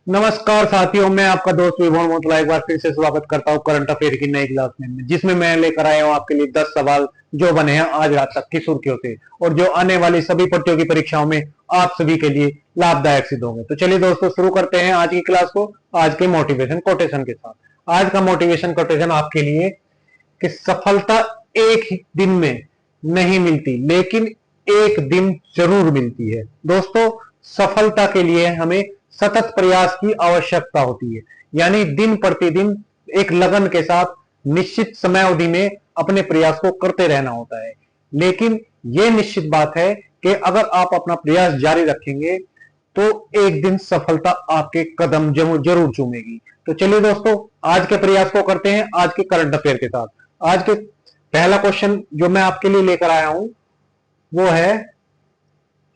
नमस्कार साथियों, मैं आपका दोस्त विभोर मोतला एक बार फिर से स्वागत करता हूं करंट अफेयर की नई क्लास में, जिसमें मैं लेकर आया हूं आपके लिए 10 सवाल जो बने हैं आज रात तक की सुर्खियों से और जो आने वाली सभी प्रतियोगी परीक्षाओं में आप सभी के लिए लाभदायक सिद्ध होंगे। तो चलिए दोस्तों, शुरू करते हैं आज की क्लास को आज के मोटिवेशन कोटेशन के साथ। आज का मोटिवेशन कोटेशन आपके लिए कि सफलता एक दिन में नहीं मिलती, लेकिन एक दिन जरूर मिलती है। दोस्तों, सफलता के लिए हमें सतत प्रयास की आवश्यकता होती है, यानी दिन प्रतिदिन एक लगन के साथ निश्चित समय अवधि में अपने प्रयास को करते रहना होता है। लेकिन यह निश्चित बात है कि अगर आप अपना प्रयास जारी रखेंगे तो एक दिन सफलता आपके कदम जरूर चूमेगी। तो चलिए दोस्तों, आज के प्रयास को करते हैं आज के करंट अफेयर के साथ। आज के पहला क्वेश्चन जो मैं आपके लिए लेकर आया हूं वो है,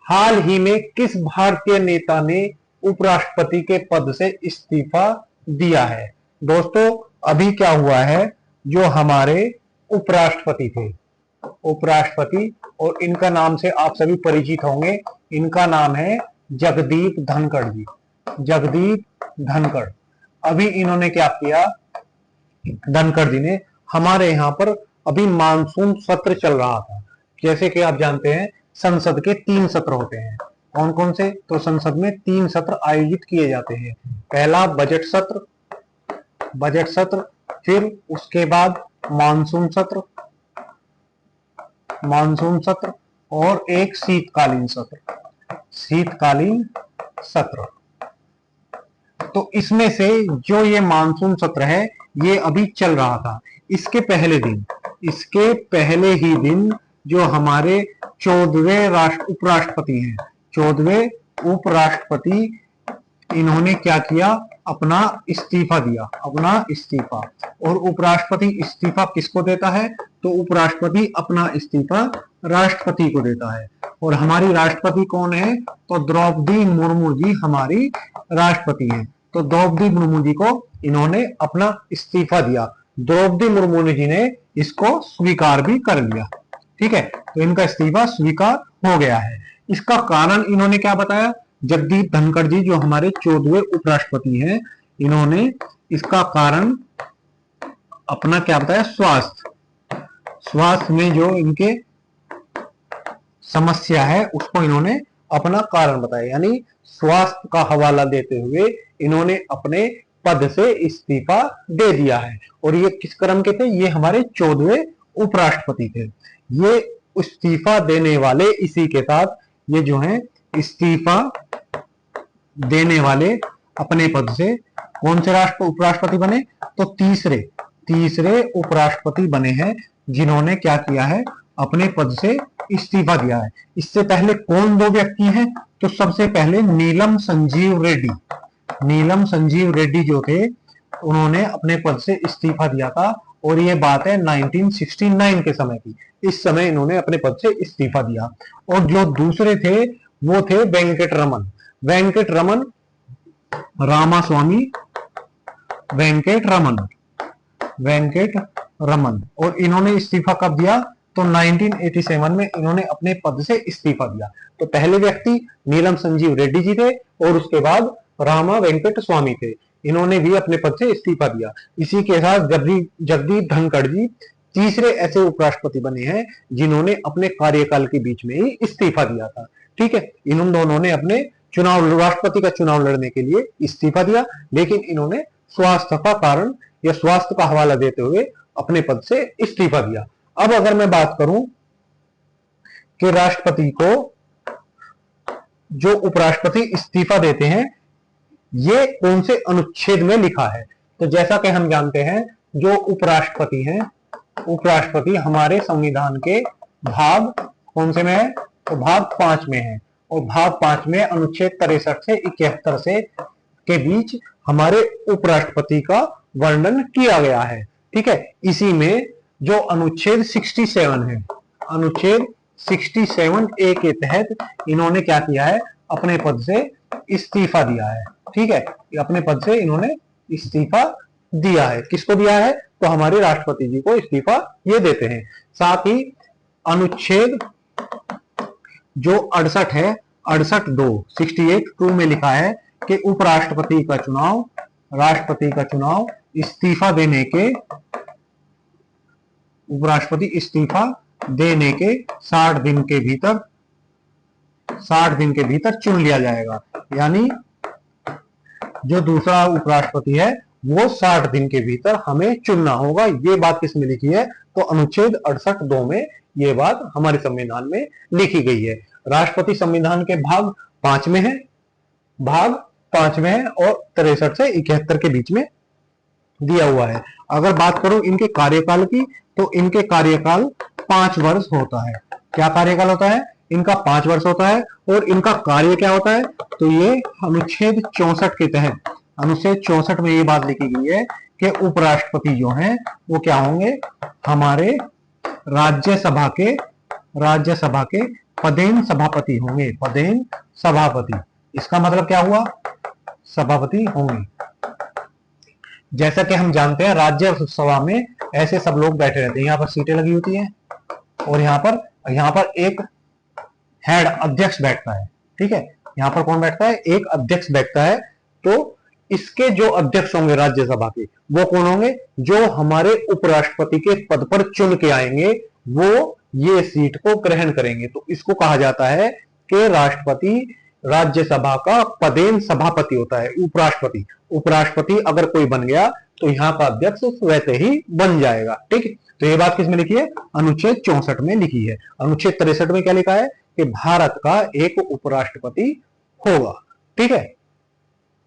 हाल ही में किस भारतीय नेता ने उपराष्ट्रपति के पद से इस्तीफा दिया है? दोस्तों, अभी क्या हुआ है, जो हमारे उपराष्ट्रपति थे, उपराष्ट्रपति, और इनका नाम से आप सभी परिचित होंगे, इनका नाम है जगदीप धनखड़ जी। जगदीप धनखड़। अभी इन्होंने क्या किया, धनखड़ जी ने, हमारे यहां पर अभी मानसून सत्र चल रहा था। जैसे कि आप जानते हैं संसद के 3 सत्र होते हैं। कौन कौन से? तो संसद में 3 सत्र आयोजित किए जाते हैं। पहला बजट सत्र, फिर उसके बाद मानसून सत्र और एक शीतकालीन सत्र। तो इसमें से जो ये मानसून सत्र है ये अभी चल रहा था। इसके पहले ही दिन जो हमारे 14वें उपराष्ट्रपति हैं, 14वें उपराष्ट्रपति, इन्होंने क्या किया, अपना इस्तीफा दिया, और उपराष्ट्रपति इस्तीफा किसको देता है? तो उपराष्ट्रपति अपना इस्तीफा राष्ट्रपति को देता है। और हमारी राष्ट्रपति कौन है? तो द्रौपदी मुर्मू जी हमारी राष्ट्रपति हैं। तो द्रौपदी मुर्मू जी को इन्होंने अपना इस्तीफा दिया। द्रौपदी मुर्मू जी ने इसको स्वीकार भी कर लिया। ठीक है, तो इनका इस्तीफा स्वीकार हो गया है। इसका कारण इन्होंने क्या बताया? जगदीप धनखड़ जी जो हमारे 14वें उपराष्ट्रपति हैं, इन्होंने इसका कारण अपना क्या बताया? स्वास्थ्य में जो इनके समस्या है उसको इन्होंने अपना कारण बताया, यानी स्वास्थ्य का हवाला देते हुए इन्होंने अपने पद से इस्तीफा दे दिया है। और ये किस क्रम के थे? ये हमारे 14वें उपराष्ट्रपति थे। ये इस्तीफा देने वाले, इसी के साथ ये जो है इस्तीफा देने वाले अपने पद से कौन से उपराष्ट्रपति बने? तो तीसरे उपराष्ट्रपति बने हैं जिन्होंने क्या किया है, अपने पद से इस्तीफा दिया है। इससे पहले कौन 2 व्यक्ति हैं? तो सबसे पहले नीलम संजीव रेड्डी जो थे, उन्होंने अपने पद से इस्तीफा दिया था। और ये बात है 1969 के समय की। इस समय इन्होंने अपने पद से इस्तीफा दिया। और जो दूसरे थे वो थे वेंकट रमन। और इन्होंने इस्तीफा कब दिया? तो 1987 में इन्होंने अपने पद से इस्तीफा दिया। तो पहले व्यक्ति नीलम संजीव रेड्डी जी थे और उसके बाद रामा वेंकट स्वामी थे, इन्होंने भी अपने पद से इस्तीफा दिया। इसी के साथ जगदीप धनखड़ जी तीसरे ऐसे उपराष्ट्रपति बने हैं जिन्होंने अपने कार्यकाल के बीच में ही इस्तीफा दिया था। ठीक है, इन दोनों ने अपने राष्ट्रपति का चुनाव लड़ने के लिए इस्तीफा दिया, लेकिन इन्होंने स्वास्थ्य का कारण या स्वास्थ्य का हवाला देते हुए अपने पद से इस्तीफा दिया। अब अगर मैं बात करूं कि राष्ट्रपति को जो उपराष्ट्रपति इस्तीफा देते हैं ये कौन से अनुच्छेद में लिखा है? तो जैसा कि हम जानते हैं, जो उपराष्ट्रपति हैं, उपराष्ट्रपति हमारे संविधान के भाग कौन से में है? तो भाग 5 में है। और भाग 5 में अनुच्छेद 63 से 71 से के बीच हमारे उपराष्ट्रपति का वर्णन किया गया है। ठीक है, इसी में जो अनुच्छेद 67 है, अनुच्छेद 67A के तहत इन्होंने क्या किया है? अपने पद से इस्तीफा दिया है। ठीक है, अपने पद से इन्होंने इस्तीफा दिया है। किसको दिया है? तो हमारे राष्ट्रपति जी को इस्तीफा ये देते हैं। साथ ही अनुच्छेद जो 68 है, 68(2) 68(2) में लिखा है कि उपराष्ट्रपति का चुनाव, राष्ट्रपति का चुनाव इस्तीफा देने के, उपराष्ट्रपति इस्तीफा देने के 60 दिन के भीतर, 60 दिन के भीतर चुन लिया जाएगा। यानी जो दूसरा उपराष्ट्रपति है वो 60 दिन के भीतर हमें चुनना होगा। ये बात किसमें लिखी है? तो अनुच्छेद 68(2) में ये बात हमारे संविधान में लिखी गई है। राष्ट्रपति संविधान के भाग 5 में है, भाग 5 में है और 63 से 71 के बीच में दिया हुआ है। अगर बात करूं इनके कार्यकाल की, तो इनके कार्यकाल 5 वर्ष होता है। क्या कार्यकाल होता है? इनका 5 वर्ष होता है। और इनका कार्य क्या होता है? तो ये अनुच्छेद 64 के तहत, अनुच्छेद 64 में ये बात लिखी गई है कि उपराष्ट्रपति जो हैं वो क्या होंगे? हमारे राज्यसभा के पदेन सभापति होंगे, पदेन सभापति। इसका मतलब क्या हुआ? सभापति होंगे। जैसा कि हम जानते हैं राज्यसभा में ऐसे सब लोग बैठे रहते हैं, यहाँ पर सीटें लगी होती हैं और यहाँ पर एक हेड अध्यक्ष बैठता है। ठीक है, यहाँ पर कौन बैठता है? एक अध्यक्ष बैठता है। तो इसके जो अध्यक्ष होंगे राज्यसभा के, वो कौन होंगे? जो हमारे उपराष्ट्रपति के पद पर चुन के आएंगे, वो ये सीट को ग्रहण करेंगे। तो इसको कहा जाता है कि राष्ट्रपति राज्यसभा का पदेन सभापति होता है। उपराष्ट्रपति अगर कोई बन गया तो यहाँ का अध्यक्ष वैसे ही बन जाएगा। ठीक है, तो ये बात किसमें लिखी है? अनुच्छेद 64 में लिखी है। अनुच्छेद 63 में क्या लिखा है? कि भारत का एक उपराष्ट्रपति होगा। ठीक है,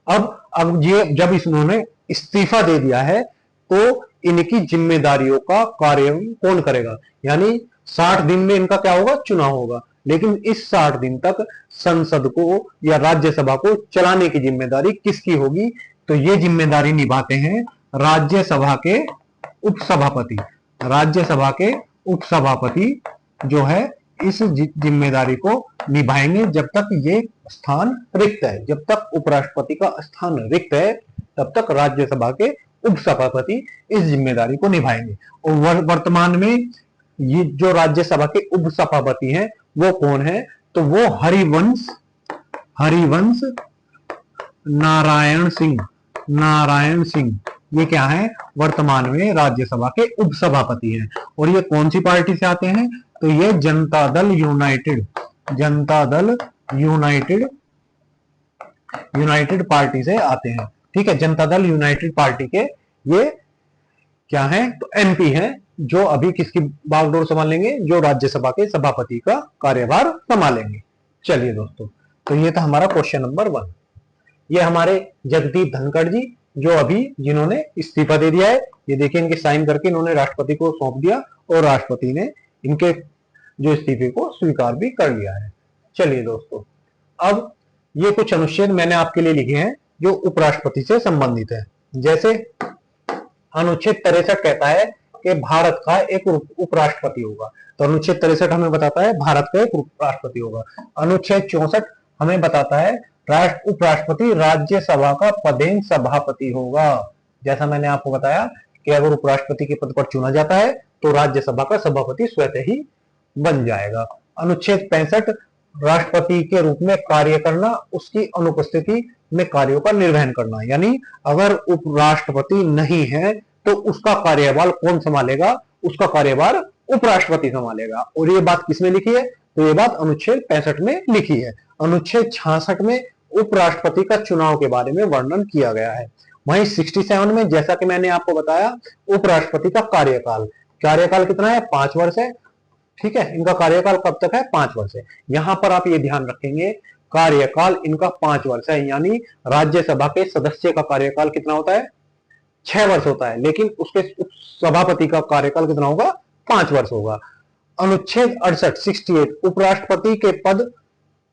अब ये जब इन्होंने इस्तीफा दे दिया है तो इनकी जिम्मेदारियों का कार्य कौन करेगा? यानी 60 दिन में इनका क्या होगा? चुनाव होगा। लेकिन इस 60 दिन तक संसद को या राज्यसभा को चलाने की जिम्मेदारी किसकी होगी? तो ये जिम्मेदारी निभाते हैं राज्यसभा के उपसभापति। राज्यसभा के उपसभापति जो है इस जिम्मेदारी को निभाएंगे जब तक ये स्थान रिक्त है। जब तक उपराष्ट्रपति का स्थान रिक्त है तब तक राज्यसभा के उपसभापति इस जिम्मेदारी को निभाएंगे। और वर्तमान में ये जो राज्यसभा के उपसभापति हैं वो कौन है? तो वो हरिवंश नारायण सिंह ये क्या है? वर्तमान में राज्यसभा के उपसभापति हैं। और ये कौन सी पार्टी से आते हैं? तो ये जनता दल यूनाइटेड पार्टी से आते हैं। ठीक है, जनता दल यूनाइटेड पार्टी के ये क्या है? तो एमपी हैं, जो अभी किसकी बागडोर संभालेंगे? जो राज्यसभा के सभापति का कार्यभार संभालेंगे। चलिए दोस्तों, तो ये था हमारा क्वेश्चन नंबर 1। ये हमारे जगदीप धनखड़ जी जो अभी जिन्होंने इस्तीफा दे दिया है, ये देखिए इनके साइन करके इन्होंने राष्ट्रपति को सौंप दिया और राष्ट्रपति ने इनके जो इस्तीफे को स्वीकार भी कर लिया है। चलिए दोस्तों, अब ये कुछ अनुच्छेद मैंने आपके लिए लिखे हैं जो उपराष्ट्रपति से संबंधित है। जैसे अनुच्छेद 63 कहता है कि भारत का एक उपराष्ट्रपति होगा। तो अनुच्छेद 63 हमें बताता है भारत का एक उपराष्ट्रपति होगा। अनुच्छेद 64 हमें बताता है उपराष्ट्रपति राज्यसभा का पदेन सभापति होगा। जैसा मैंने आपको बताया कि अगर उपराष्ट्रपति के पद पर चुना जाता है तो राज्यसभा का सभापति स्वतः ही बन जाएगा। अनुच्छेद 65 राष्ट्रपति के रूप में कार्य करना, उसकी अनुपस्थिति में कार्यों का निर्वहन करना। यानी अगर उपराष्ट्रपति नहीं है तो उसका कार्यभार कौन संभालेगा? उसका कार्यभार उपराष्ट्रपति संभालेगा। और ये बात किसमें लिखी है? तो ये बात अनुच्छेद 65 में लिखी है। अनुच्छेद 66 में उपराष्ट्रपति का चुनाव के बारे में वर्णन किया गया है। वहीं 67 में जैसा कि मैंने आपको बताया उपराष्ट्रपति का कार्यकाल कितना है? 5 वर्ष है। ठीक है, इनका कार्यकाल कब तक है? 5 वर्ष है। यहां पर आप ये ध्यान रखेंगे कार्यकाल इनका 5 वर्ष है। यानी राज्यसभा के सदस्य का कार्यकाल कितना होता है? 6 वर्ष होता है, लेकिन उसके सभापति का कार्यकाल कितना होगा? 5 वर्ष होगा। अनुच्छेद 68 उपराष्ट्रपति के पद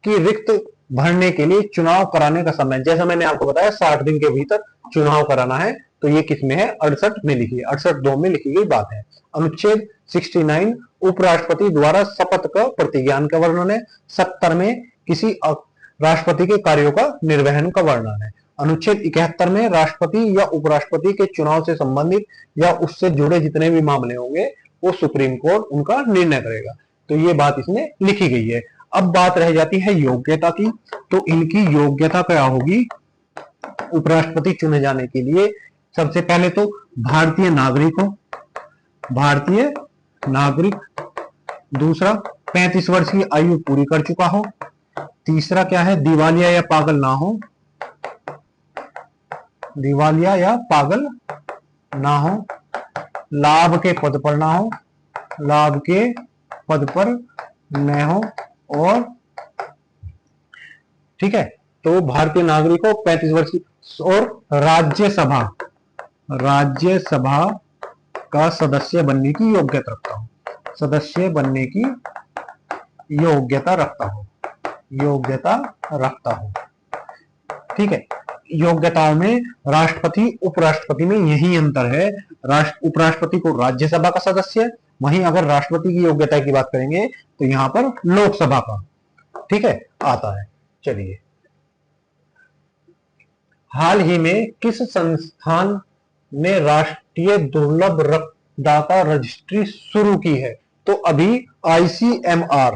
की रिक्त भरने के लिए चुनाव कराने का समय, जैसा मैंने आपको बताया 60 दिन के भीतर चुनाव कराना है। तो ये किसमें है? 68 में लिखी है, 68(2) में लिखी गई बात है। अनुच्छेद 69 उपराष्ट्रपति द्वारा शपथ का प्रतिज्ञान का वर्णन है। 70 में किसी राष्ट्रपति के कार्यों का निर्वहन का वर्णन है। अनुच्छेद 71 में राष्ट्रपति या उपराष्ट्रपति के चुनाव से संबंधित या उससे जुड़े जितने भी मामले होंगे वो सुप्रीम कोर्ट उनका निर्णय करेगा। तो ये बात इसमें लिखी गई है। अब बात रह जाती है योग्यता की। तो इनकी योग्यता क्या होगी? उपराष्ट्रपति चुने जाने के लिए सबसे पहले तो भारतीय नागरिक हो, भारतीय नागरिक, दूसरा 35 वर्ष की आयु पूरी कर चुका हो, तीसरा क्या है, दिवालिया या पागल ना हो, दिवालिया या पागल ना हो, लाभ के पद पर ना हो, लाभ के पद पर न हो, और ठीक है, तो भारतीय नागरिक हो, 35 वर्ष की, और राज्यसभा, राज्यसभा का सदस्य बनने की योग्यता रखता हो, सदस्य बनने की योग्यता रखता हो, योग्यता रखता हो। ठीक है, योग्यताओं में राष्ट्रपति उपराष्ट्रपति में यही अंतर है, उपराष्ट्रपति को राज्यसभा का सदस्य, वहीं अगर राष्ट्रपति की योग्यता की बात करेंगे तो यहां पर लोकसभा का, ठीक है, आता है। चलिए, हाल ही में किस संस्थान ने राष्ट्रीय दुर्लभ रक्तदाता रजिस्ट्री शुरू की है? तो अभी आईसीएमआर,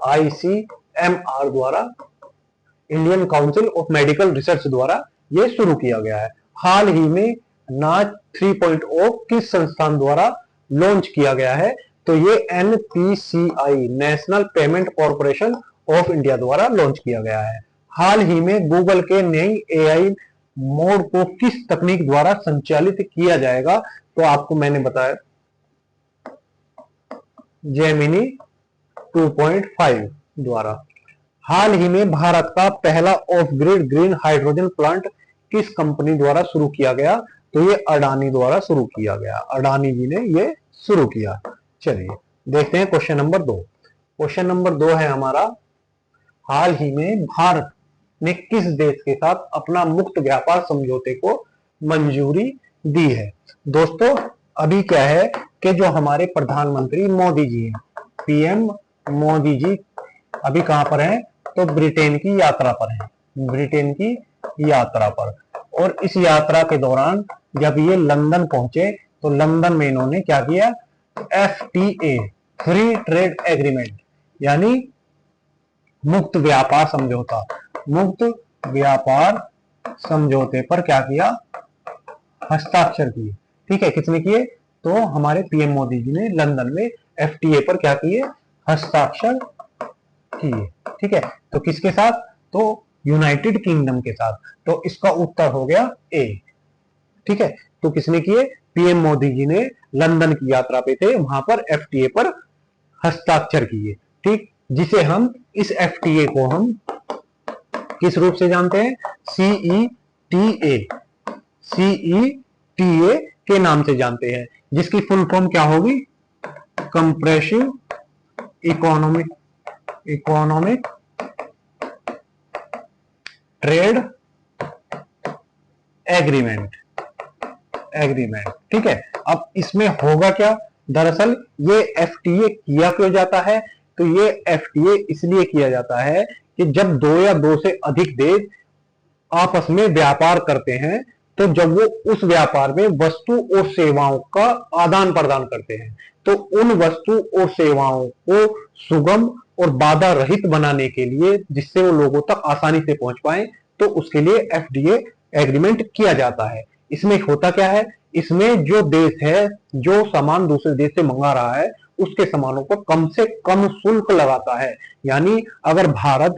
आईसीएमआर द्वारा, Indian council of medical research द्वारा यह शुरू किया गया है। हाल ही में नाच 3.0 किस संस्थान द्वारा लॉन्च किया गया है? तो ये NPCI, national payment corporation of India द्वारा लॉन्च किया गया है। हाल ही में गूगल के नई एआई मोड को किस तकनीक द्वारा संचालित किया जाएगा? तो आपको मैंने बताया जेमिनी 2.5 द्वारा। हाल ही में भारत का पहला of grid green hydrogen plant किस कंपनी द्वारा शुरू किया गया? तो ये अडानी द्वारा शुरू किया गया, अडानी जी ने ये शुरू किया। चलिए देखते हैं क्वेश्चन नंबर 2। क्वेश्चन नंबर 2 है हमारा, हाल ही में भारत ने किस देश के साथ अपना मुक्त व्यापार समझौते को मंजूरी दी है? दोस्तों अभी क्या है कि जो हमारे प्रधानमंत्री मोदी जी हैं, पीएम मोदी जी अभी कहां पर हैं? तो ब्रिटेन की यात्रा पर हैं, ब्रिटेन की यात्रा पर। और इस यात्रा के दौरान जब ये लंदन पहुंचे तो लंदन में इन्होंने क्या किया? एफटीए, फ्री ट्रेड एग्रीमेंट, यानी मुक्त व्यापार समझौता, मुक्त व्यापार समझौते पर क्या किया? हस्ताक्षर किए। ठीक है, किसने किए? तो हमारे पीएम मोदी जी ने लंदन में एफटीए पर क्या किए? हस्ताक्षर किए। ठीक है, तो किसके साथ? तो यूनाइटेड किंगडम के साथ। तो इसका उत्तर हो गया ए। ठीक है, तो किसने किए? पीएम मोदी जी ने लंदन की यात्रा पे थे, वहां पर एफटीए पर हस्ताक्षर किए। ठीक, जिसे हम, इस एफटीए को हम किस रूप से जानते हैं? सीईटीए, सीईटीए के नाम से जानते हैं, जिसकी फुल फॉर्म क्या होगी? Compressive economic trade agreement. ठीक है, अब इसमें होगा क्या? दरअसल ये एफटीए किया क्यों जाता है? तो ये एफटीए इसलिए किया जाता है कि जब 2 या 2 से अधिक देश आपस में व्यापार करते हैं, तो जब वो उस व्यापार में वस्तु और सेवाओं का आदान प्रदान करते हैं, तो उन वस्तु और सेवाओं को सुगम और बाधा रहित बनाने के लिए, जिससे वो लोगों तक आसानी से पहुंच पाए, तो उसके लिए एफडीए एग्रीमेंट किया जाता है। इसमें होता क्या है? इसमें जो देश है जो सामान दूसरे देश से मंगा रहा है, उसके सामानों पर कम से कम शुल्क लगाता है। यानी अगर भारत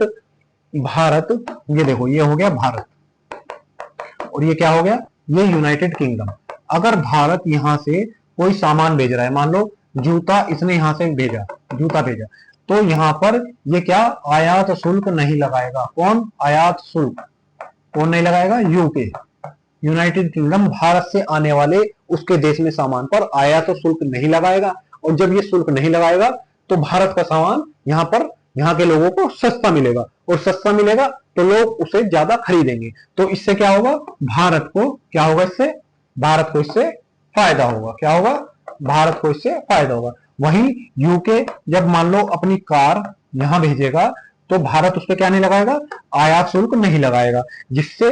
ये देखो, ये हो गया भारत, और ये क्या हो गया? ये यूनाइटेड किंगडम। अगर भारत यहां से कोई सामान भेज रहा है, मान लो जूता, इसने यहां से भेजा, जूता भेजा, तो यहां पर ये क्या? आयात शुल्क नहीं लगाएगा। कौन? आयात शुल्क कौन नहीं लगाएगा? यूके, यूनाइटेड किंगडम भारत से आने वाले उसके देश में सामान पर आयात शुल्क नहीं लगाएगा। और जब ये शुल्क नहीं लगाएगा तो भारत का सामान यहां पर, यहां के लोगों को सस्ता मिलेगा, और सस्ता मिलेगा तो लोग उसे ज्यादा खरीदेंगे। तो इससे क्या होगा? भारत को क्या होगा? इससे भारत को इससे फायदा होगा। क्या होगा? भारत को इससे फायदा होगा। वहीं यूके जब मान लो अपनी कार यहां भेजेगा, तो भारत उस पर क्या नहीं लगाएगा? आयात शुल्क नहीं लगाएगा, जिससे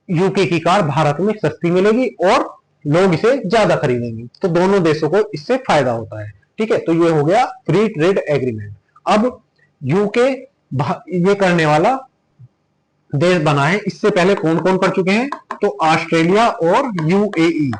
यूके की कार भारत में सस्ती मिलेगी और लोग इसे ज्यादा खरीदेंगे। तो दोनों देशों को इससे फायदा होता है। ठीक है, तो ये हो गया फ्री ट्रेड एग्रीमेंट। अब यूके ये करने वाला देश बना है। इससे पहले कौन कौन कर चुके हैं? तो ऑस्ट्रेलिया और यूएई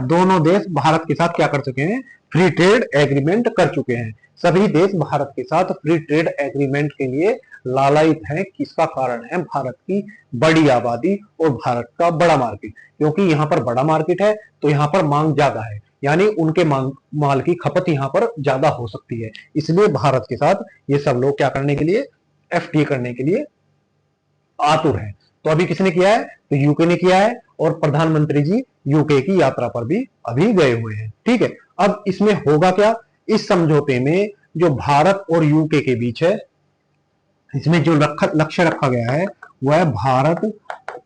दोनों देश भारत के साथ क्या कर चुके हैं? फ्री ट्रेड एग्रीमेंट कर चुके हैं। सभी देश भारत के साथ फ्री ट्रेड एग्रीमेंट के लिए लालायित हैं। किसका कारण है? भारत की बड़ी आबादी और भारत का बड़ा मार्केट। क्योंकि यहाँ पर बड़ा मार्केट है तो यहाँ पर मांग ज्यादा है, यानी उनके माल की खपत यहाँ पर ज्यादा हो सकती है। इसलिए भारत के साथ ये सब लोग क्या करने के लिए? एफटीए करने के लिए आतुर है। तो अभी किसने किया है? तो यूके ने किया है, और प्रधानमंत्री जी यूके की यात्रा पर भी अभी गए हुए हैं। ठीक है, अब इसमें होगा क्या? इस समझौते में जो भारत और यूके के बीच है, इसमें जो लक्ष्य रखा गया है वह है Bharat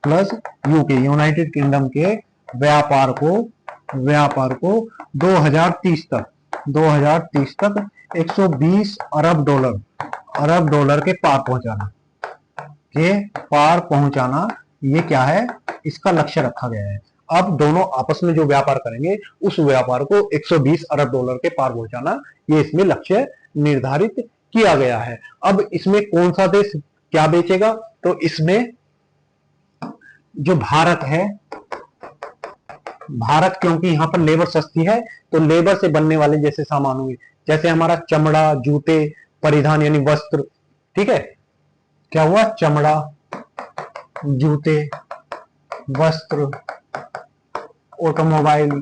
plus UK, United kingdom के व्यापार को 2030 तक 120 अरब डॉलर के पार पहुंचाना, ये क्या है? इसका लक्ष्य रखा गया है। अब दोनों आपस में जो व्यापार करेंगे उस व्यापार को 120 अरब डॉलर के पार पहुंचाना, ये इसमें लक्ष्य निर्धारित किया गया है। अब इसमें कौन सा देश क्या बेचेगा? तो इसमें जो भारत है, भारत क्योंकि यहाँ पर लेबर सस्ती है तो लेबर से बनने वाले जैसे सामान हुए, जैसे हमारा चमड़ा, जूते, परिधान यानी वस्त्र, ठीक है, क्या हुआ? चमड़ा, जूते, वस्त्र, ऑटोमोबाइल,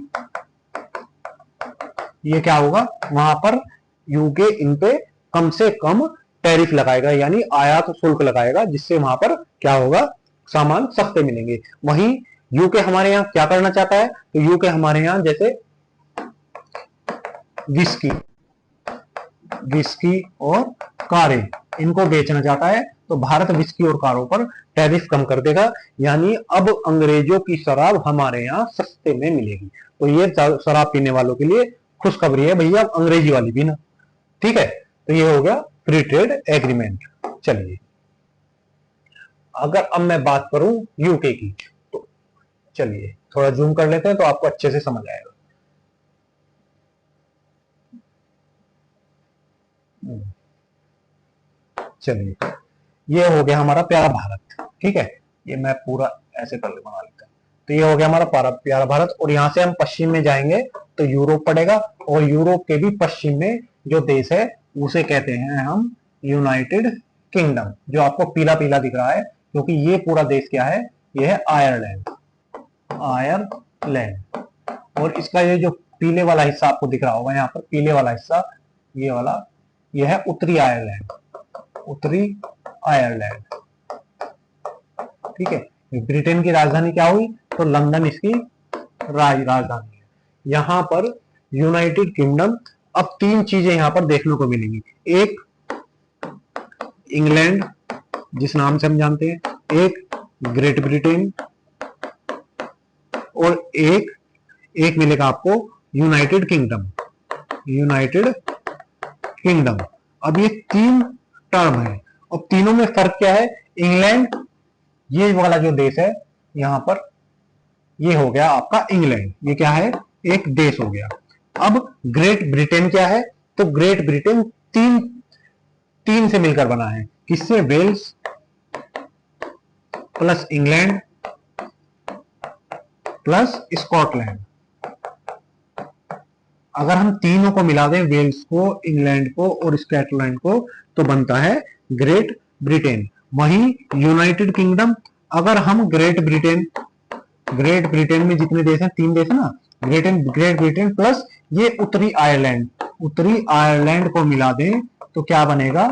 ये क्या होगा? वहां पर यूके इन पे कम से कम टैरिफ लगाएगा, यानी आयात शुल्क लगाएगा, जिससे वहां पर क्या होगा? सामान सस्ते मिलेंगे। वहीं यूके हमारे यहाँ क्या करना चाहता है? तो यूके हमारे यहाँ जैसे विस्की और कारें, इनको बेचना चाहता है, तो भारत विस्की और कारों पर टैरिफ कम कर देगा, यानी अब अंग्रेजों की शराब हमारे यहाँ सस्ते में मिलेगी। तो ये शराब पीने वालों के लिए खुशखबरी है, भैया अंग्रेजी वाली पीना। ठीक है, तो ये हो गया फ्री ट्रेड एग्रीमेंट। चलिए, अगर अब मैं बात करूं यूके की, तो चलिए थोड़ा जूम कर लेते हैं तो आपको अच्छे से समझ आएगा। चलिए, ये हो गया हमारा प्यारा भारत। ठीक है, ये मैं पूरा ऐसे कर बना लेता हूं। तो ये हो गया हमारा प्यारा भारत, और यहां से हम पश्चिम में जाएंगे तो यूरोप पड़ेगा, और यूरोप के भी पश्चिम में जो देश है उसे कहते हैं हम यूनाइटेड किंगडम। जो आपको पीला पीला दिख रहा है, क्योंकि ये पूरा देश क्या है? ये है आयरलैंड। और इसका ये जो पीले वाला हिस्सा आपको दिख रहा होगा, यहाँ पर पीले वाला हिस्सा, ये वाला, ये है उत्तरी आयरलैंड। ठीक है, ब्रिटेन की राजधानी क्या हुई? तो लंदन इसकी राजधानी है। यहां पर यूनाइटेड किंगडम, अब तीन चीजें यहां पर देखने को मिलेंगी। एक इंग्लैंड, जिस नाम से हम जानते हैं, एक ग्रेट ब्रिटेन, और एक मिलेगा आपको यूनाइटेड किंगडम। अब ये तीन टर्म है, और तीनों में फर्क क्या है? इंग्लैंड, ये वाला जो देश है यहां पर, ये हो गया आपका इंग्लैंड, ये क्या है? एक देश हो गया। अब ग्रेट ब्रिटेन क्या है? तो ग्रेट ब्रिटेन तीन से मिलकर बना है। किससे? Wales plus England plus Scotland. अगर हम तीनों को मिला दें, वेल्स को, इंग्लैंड को और स्कॉटलैंड को, तो बनता है ग्रेट ब्रिटेन। वहीं यूनाइटेड किंगडम, अगर हम ग्रेट ब्रिटेन में जितने देश हैं, तीन देश है ना, ग्रेट ब्रिटेन प्लस ये उत्तरी आयरलैंड को मिला दें तो क्या बनेगा?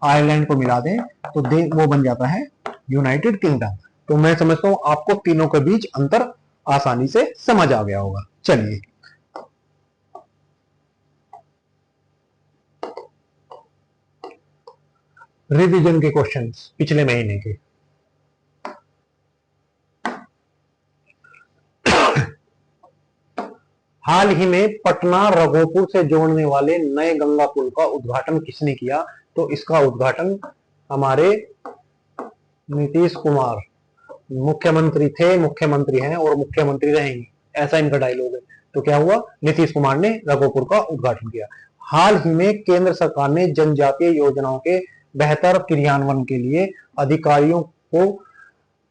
आयरलैंड को मिला दें तो वो बन जाता है यूनाइटेड किंगडम। तो मैं समझता हूं आपको तीनों के बीच अंतर आसानी से समझ आ गया होगा। चलिए, रिवीजन के क्वेश्चंस पिछले महीने के। हाल ही में पटना रघोपुर से जोड़ने वाले नए गंगा पुल का उद्घाटन किसने किया? तो इसका उद्घाटन हमारे नीतीश कुमार, मुख्यमंत्री थे, मुख्यमंत्री हैं और मुख्यमंत्री रहेंगे, ऐसा इनका डायलॉग है। तो क्या हुआ? नीतीश कुमार ने रघोपुर का उद्घाटन किया। हाल ही में केंद्र सरकार ने जनजातीय योजनाओं के बेहतर क्रियान्वयन के लिए अधिकारियों को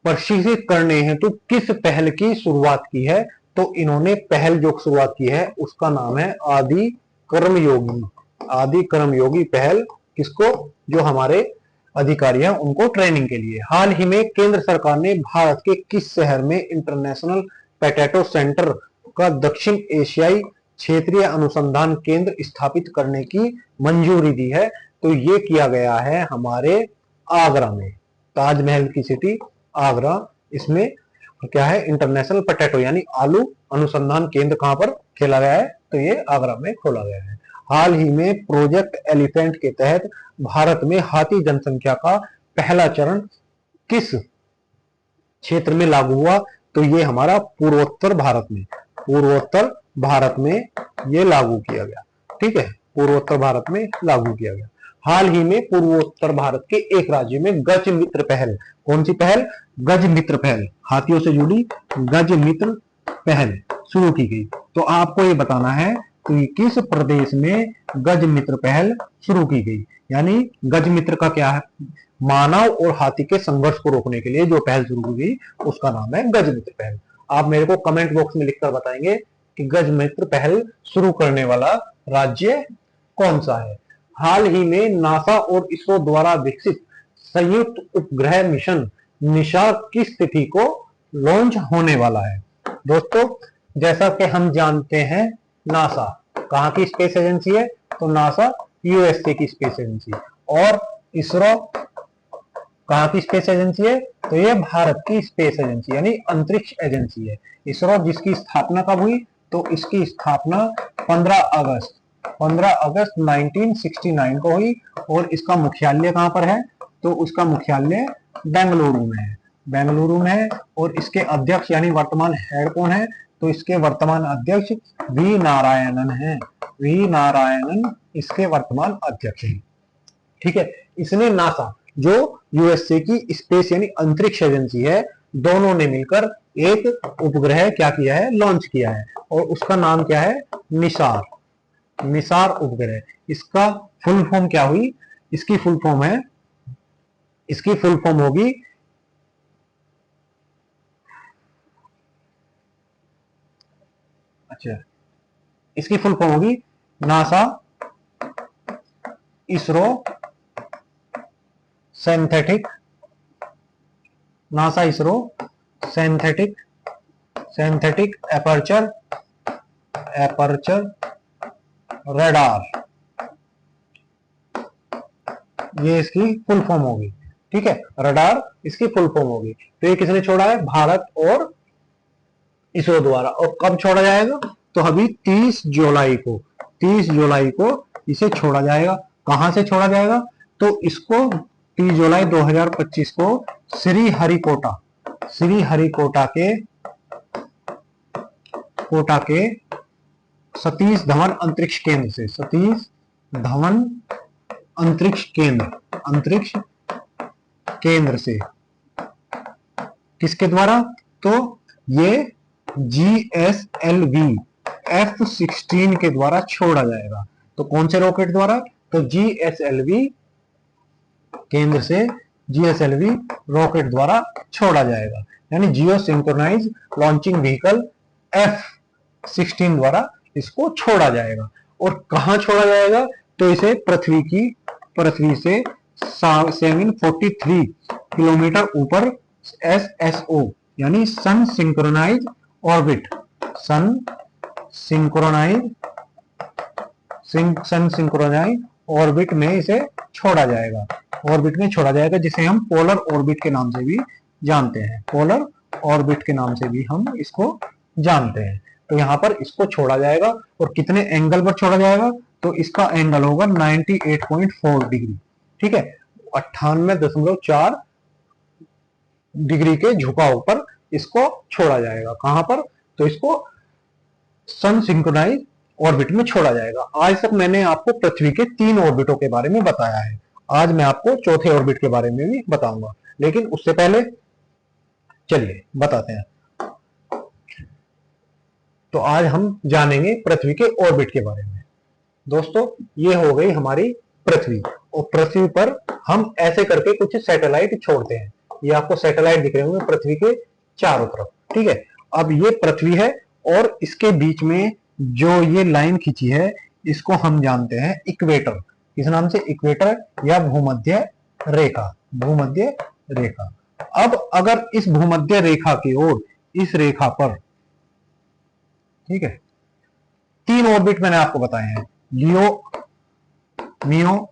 प्रशिक्षित करने हेतु किस पहल की शुरुआत की है? तो इन्होंने पहल जो शुरुआत की है उसका नाम है आदि कर्मयोगी। आदि कर्मयोगी पहल किसको? जो हमारे अधिकारी हैं उनको ट्रेनिंग के लिए। हाल ही में केंद्र सरकार ने भारत के किस शहर में इंटरनेशनल पोटैटो सेंटर का दक्षिण एशियाई क्षेत्रीय अनुसंधान केंद्र स्थापित करने की मंजूरी दी है? तो ये किया गया है हमारे आगरा में। ताजमहल की सिटी आगरा, इसमें क्या है? इंटरनेशनल पोटैटो यानी आलू अनुसंधान केंद्र कहां पर खोला गया है? तो ये आगरा में खोला गया है। हाल ही में प्रोजेक्ट एलिफेंट के तहत भारत में हाथी जनसंख्या का पहला चरण किस क्षेत्र में लागू हुआ? तो ये हमारा पूर्वोत्तर भारत में, पूर्वोत्तर भारत में ये लागू किया गया। ठीक है, पूर्वोत्तर भारत में लागू किया गया। हाल ही में पूर्वोत्तर भारत के एक राज्य में गज मित्र पहल, कौन सी पहल? गज मित्र पहल, हाथियों से जुड़ी गज मित्र पहल शुरू की गई। तो आपको ये बताना है कि किस प्रदेश में गज मित्र पहल शुरू की गई। यानी गज मित्र का क्या है? मानव और हाथी के संघर्ष को रोकने के लिए जो पहल शुरू की गई उसका नाम है गज मित्र पहल। आप मेरे को कमेंट बॉक्स में लिखकर बताएंगे कि गज मित्र पहल शुरू करने वाला राज्य कौन सा है। हाल ही में नासा और इसरो द्वारा विकसित संयुक्त उपग्रह मिशन निशार किस तिथि को लॉन्च होने वाला है? दोस्तों, जैसा कि हम जानते हैं नासा कहां की स्पेस एजेंसी है? तो नासा यूएसए की स्पेस एजेंसी। और इसरो कहां की स्पेस एजेंसी है? तो ये भारत की स्पेस एजेंसी यानी अंतरिक्ष एजेंसी है इसरो, जिसकी स्थापना कब हुई? तो इसकी स्थापना 15 अगस्त 1969 को हुई। और इसका मुख्यालय कहां पर है? तो उसका मुख्यालय बेंगलुरु में है, बेंगलुरु में है। और इसके अध्यक्ष यानी वर्तमान हेड कौन है? तो इसके वर्तमान अध्यक्ष वी नारायणन है। वी नारायणन इसके वर्तमान अध्यक्ष हैं। ठीक है, इसने नासा जो यूएसए की स्पेस यानी अंतरिक्ष एजेंसी है, दोनों ने मिलकर एक उपग्रह क्या किया है? लॉन्च किया है। और उसका नाम क्या है? निसार, निसार उपग्रह। इसका फुल फॉर्म क्या हुई? इसकी फुल फॉर्म है, इसकी फुल फॉर्म होगी इसकी फुल फॉर्म होगी NASA ISRO synthetic, NASA ISRO synthetic aperture radar, ये इसकी फुल फॉर्म होगी। ठीक है, रडार इसकी फुल फॉर्म होगी। तो ये किसने छोड़ा है? भारत और इसरो द्वारा। और कब छोड़ा जाएगा? तो अभी 30 जुलाई को इसे छोड़ा जाएगा। कहां से छोड़ा जाएगा? तो इसको 30 जुलाई 2025 को श्रीहरिकोटा के सतीश धवन अंतरिक्ष केंद्र से, सतीश धवन अंतरिक्ष केंद्र से किसके द्वारा? तो ये GSLV F-16 के द्वारा छोड़ा जाएगा। तो कौन से रॉकेट द्वारा? तो GSLV केंद्र से GSLV रॉकेट द्वारा छोड़ा जाएगा। यानी जियो सिंक्रोनाइज लॉन्चिंग व्हीकल F-16 द्वारा इसको छोड़ा जाएगा। और कहां छोड़ा जाएगा? तो इसे पृथ्वी से 743 किलोमीटर ऊपर SSO यानी सन सिंक्रोनाइज ऑर्बिट में इसे छोड़ा जाएगा। ऑर्बिट में छोड़ा जाएगा, जिसे हम पोलर ऑर्बिट के नाम से भी जानते हैं। पोलर ऑर्बिट के नाम से भी हम इसको जानते हैं। तो यहां पर इसको छोड़ा जाएगा। और कितने एंगल पर छोड़ा जाएगा? तो इसका एंगल होगा 98.4 डिग्री। ठीक है, 98.4 डिग्री के झुकाव पर इसको छोड़ा जाएगा। कहां पर? तो इसको सन सिंक्रोनाइज ऑर्बिट में छोड़ा जाएगा। आज तक मैंने आपको पृथ्वी के 3 ऑर्बिटों के बारे में बताया है। आज मैं आपको चौथे ऑर्बिट के बारे में भी बताऊंगा, लेकिन उससे पहले चलिए बताते हैं। तो आज हम जानेंगे पृथ्वी के ऑर्बिट के बारे में। दोस्तों, ये हो गई हमारी पृथ्वी। और पृथ्वी पर हम ऐसे करके कुछ सैटेलाइट छोड़ते हैं। ये आपको सैटेलाइट दिख रहे होंगे पृथ्वी के चारों तरफ, ठीक है। अब ये पृथ्वी है और इसके बीच में जो ये लाइन खींची है इसको हम जानते हैं इक्वेटर, इस नाम से इक्वेटर या भूमध्य रेखा, भूमध्य रेखा। अब अगर इस भूमध्य रेखा की ओर इस रेखा पर, ठीक है, 3 ऑर्बिट मैंने आपको बताए हैं, लियो, मियो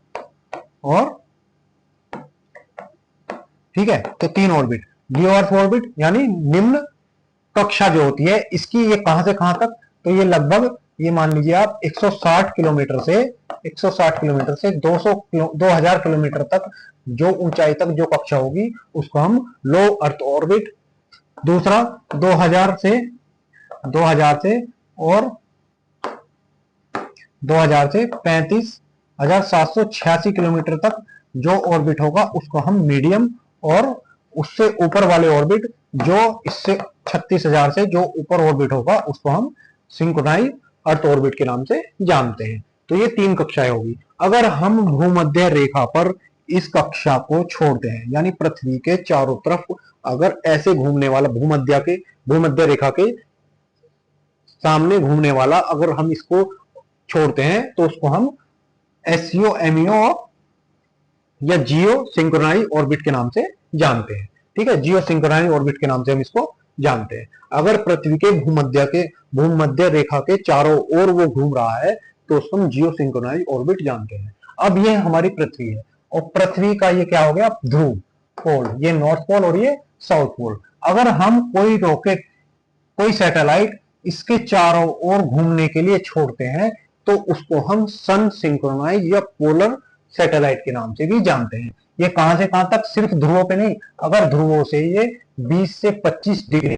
और, ठीक है, तो 3 ऑर्बिट, लियो अर्थ ऑर्बिट यानी निम्न कक्षा जो होती है इसकी, ये कहां से कहां तक, तो ये लगभग, ये मान लीजिए आप 160 किलोमीटर से 2000 किलोमीटर तक जो ऊंचाई तक जो कक्षा होगी उसको हम लो अर्थ ऑर्बिट। दूसरा 2000 से और 2000 से 35,786 किलोमीटर तक जो ऑर्बिट होगा उसको हम मीडियम, और उससे ऊपर वाले ऑर्बिट जो इससे 36,000 से जो ऊपर ऑर्बिट होगा उसको हम सिंक्रोनाइज अर्थ ऑर्बिट के नाम से जानते हैं। तो ये 3 कक्षाएं होगी। अगर हम भूमध्य रेखा पर इस कक्षा को छोड़ते हैं, यानी पृथ्वी के चारों तरफ अगर ऐसे घूमने वाला भूमध्य रेखा के सामने घूमने वाला अगर हम इसको छोड़ते हैं तो उसको हम एससीओ एमईओ या जियो सिंक्रोनाइज ऑर्बिट के नाम से जानते हैं, ठीक है, जियो सिंक्रोनाइज ऑर्बिट के नाम से हम इसको जानते हैं। अगर पृथ्वी के भूमध्य रेखा के चारों ओर वो घूम रहा है तो उसको हम जियो सिंक्रोनाइज ऑर्बिट जानते हैं। अब ये हमारी पृथ्वी है और पृथ्वी का ये क्या हो गया, ध्रुव पोल, ये नॉर्थ पोल और ये साउथ पोल। अगर हम कोई रॉकेट, कोई सैटेलाइट इसके चारों ओर घूमने के लिए छोड़ते हैं तो उसको हम सन सिंक्रोनाइज या पोलर सैटेलाइट के नाम से भी जानते हैं। ये कहां से कहां तक, सिर्फ ध्रुवों पे नहीं, अगर ध्रुवों से ये 20 से 25 डिग्री,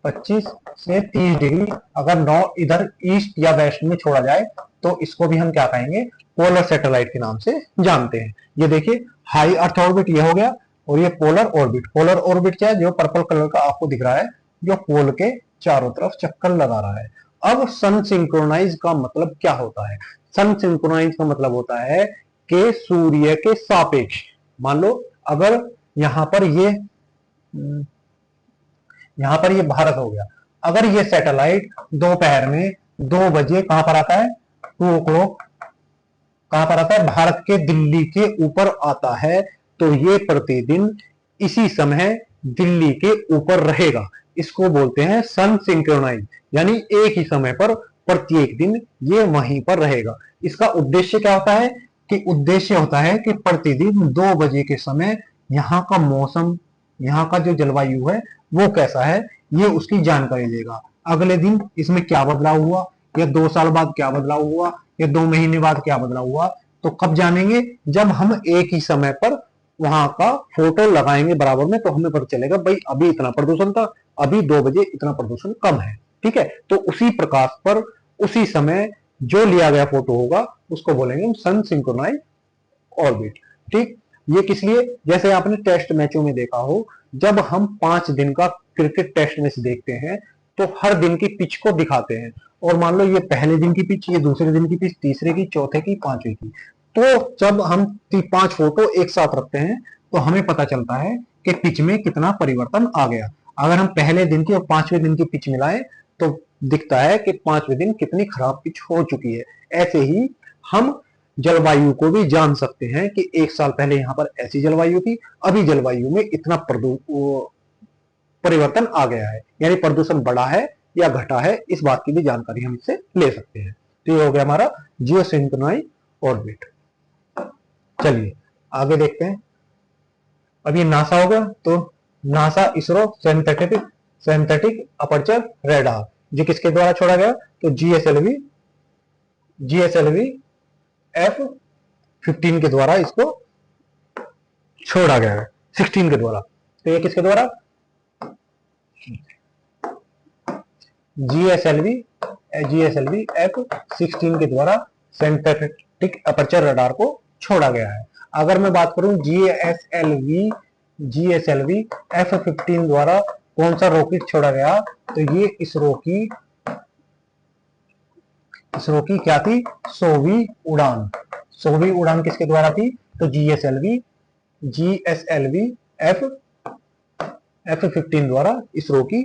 25 से 30 डिग्री अगर नॉर्थ इधर ईस्ट या वेस्ट में छोड़ा जाए तो इसको भी हम क्या कहेंगे, पोलर सैटेलाइट के नाम से जानते हैं। ये देखिए हाई अर्थ ऑर्बिट ये हो गया और ये पोलर ऑर्बिट। पोलर ऑर्बिट क्या है, जो पर्पल कलर का आपको दिख रहा है, जो पोल के चारों तरफ चक्कर लगा रहा है। अब सन सिंक्रोनाइज का मतलब क्या होता है, सन सिंक्रोनाइज का मतलब होता है कि सूर्य के सापेक्ष, मान लो अगर यहां पर ये भारत हो गया, अगर ये सैटेलाइट दोपहर में 2 बजे कहां पर आता है, 2 o'clock कहां पर आता है, भारत के दिल्ली के ऊपर आता है, तो ये प्रतिदिन इसी समय दिल्ली के ऊपर रहेगा। इसको बोलते हैं सन सिंक्रोनाइज, यानी एक ही समय पर प्रत्येक दिन ये वहीं पर रहेगा। इसका उद्देश्य क्या होता है, कि उद्देश्य होता है कि प्रतिदिन 2 बजे के समय यहाँ का मौसम, यहाँ का जो जलवायु है वो कैसा है, ये उसकी जानकारी देगा। अगले दिन इसमें क्या बदलाव हुआ, या 2 साल बाद क्या बदलाव हुआ, या 2 महीने बाद क्या बदलाव हुआ, तो कब जानेंगे, जब हम एक ही समय पर वहां का फोटो लगाएंगे बराबर में, तो हमें पता चलेगा भाई अभी इतना प्रदूषण था, अभी 2 बजे इतना प्रदूषण कम है, ठीक है। तो उसी प्रकाश पर उसी समय जो लिया गया फोटो होगा उसको बोलेंगे हम सन सिंक्रोनाइज ऑर्बिट, ठीक। ये किस लिए, जैसे आपने टेस्ट मैचों में देखा हो, जब हम 5 दिन का क्रिकेट टेस्ट मैच देखते हैं तो हर दिन की पिच को दिखाते हैं, और मान लो ये पहले दिन की पिच, ये दूसरे दिन की पिच, तीसरे की, चौथे की, 5वें की, तो जब हम 5 फोटो एक साथ रखते हैं तो हमें पता चलता है कि पिच में कितना परिवर्तन आ गया। अगर हम पहले दिन की और 5वें दिन की पिच मिलाएं तो दिखता है कि 5वें दिन कितनी खराब पिच हो चुकी है। ऐसे ही हम जलवायु को भी जान सकते हैं कि 1 साल पहले यहाँ पर ऐसी जलवायु थी, अभी जलवायु में इतना परिवर्तन आ गया है, यानी प्रदूषण बढ़ा है या घटा है, इस बात की भी जानकारी हम इससे ले सकते हैं। तो ये हो गया हमारा जियो सिंक्रोनाइज ऑर्बिट। चलिए आगे देखते हैं। अब ये नासा हो गया, तो NASA ISRO synthetic aperture radar, जो किसके द्वारा छोड़ा गया, तो GSLV F-15 के द्वारा इसको छोड़ा गया है, 16 के द्वारा। तो ये किसके द्वारा, GSLV F-16 के द्वारा सिंथेटिक अपर्चर रडार को छोड़ा गया है। अगर मैं बात करूं GSLV F-15 द्वारा कौन सा रॉकेट छोड़ा गया, तो ये इसरो की क्या थी, सोवी उड़ान किसके द्वारा थी, तो GSLV F-15 F-15 द्वारा इसरो की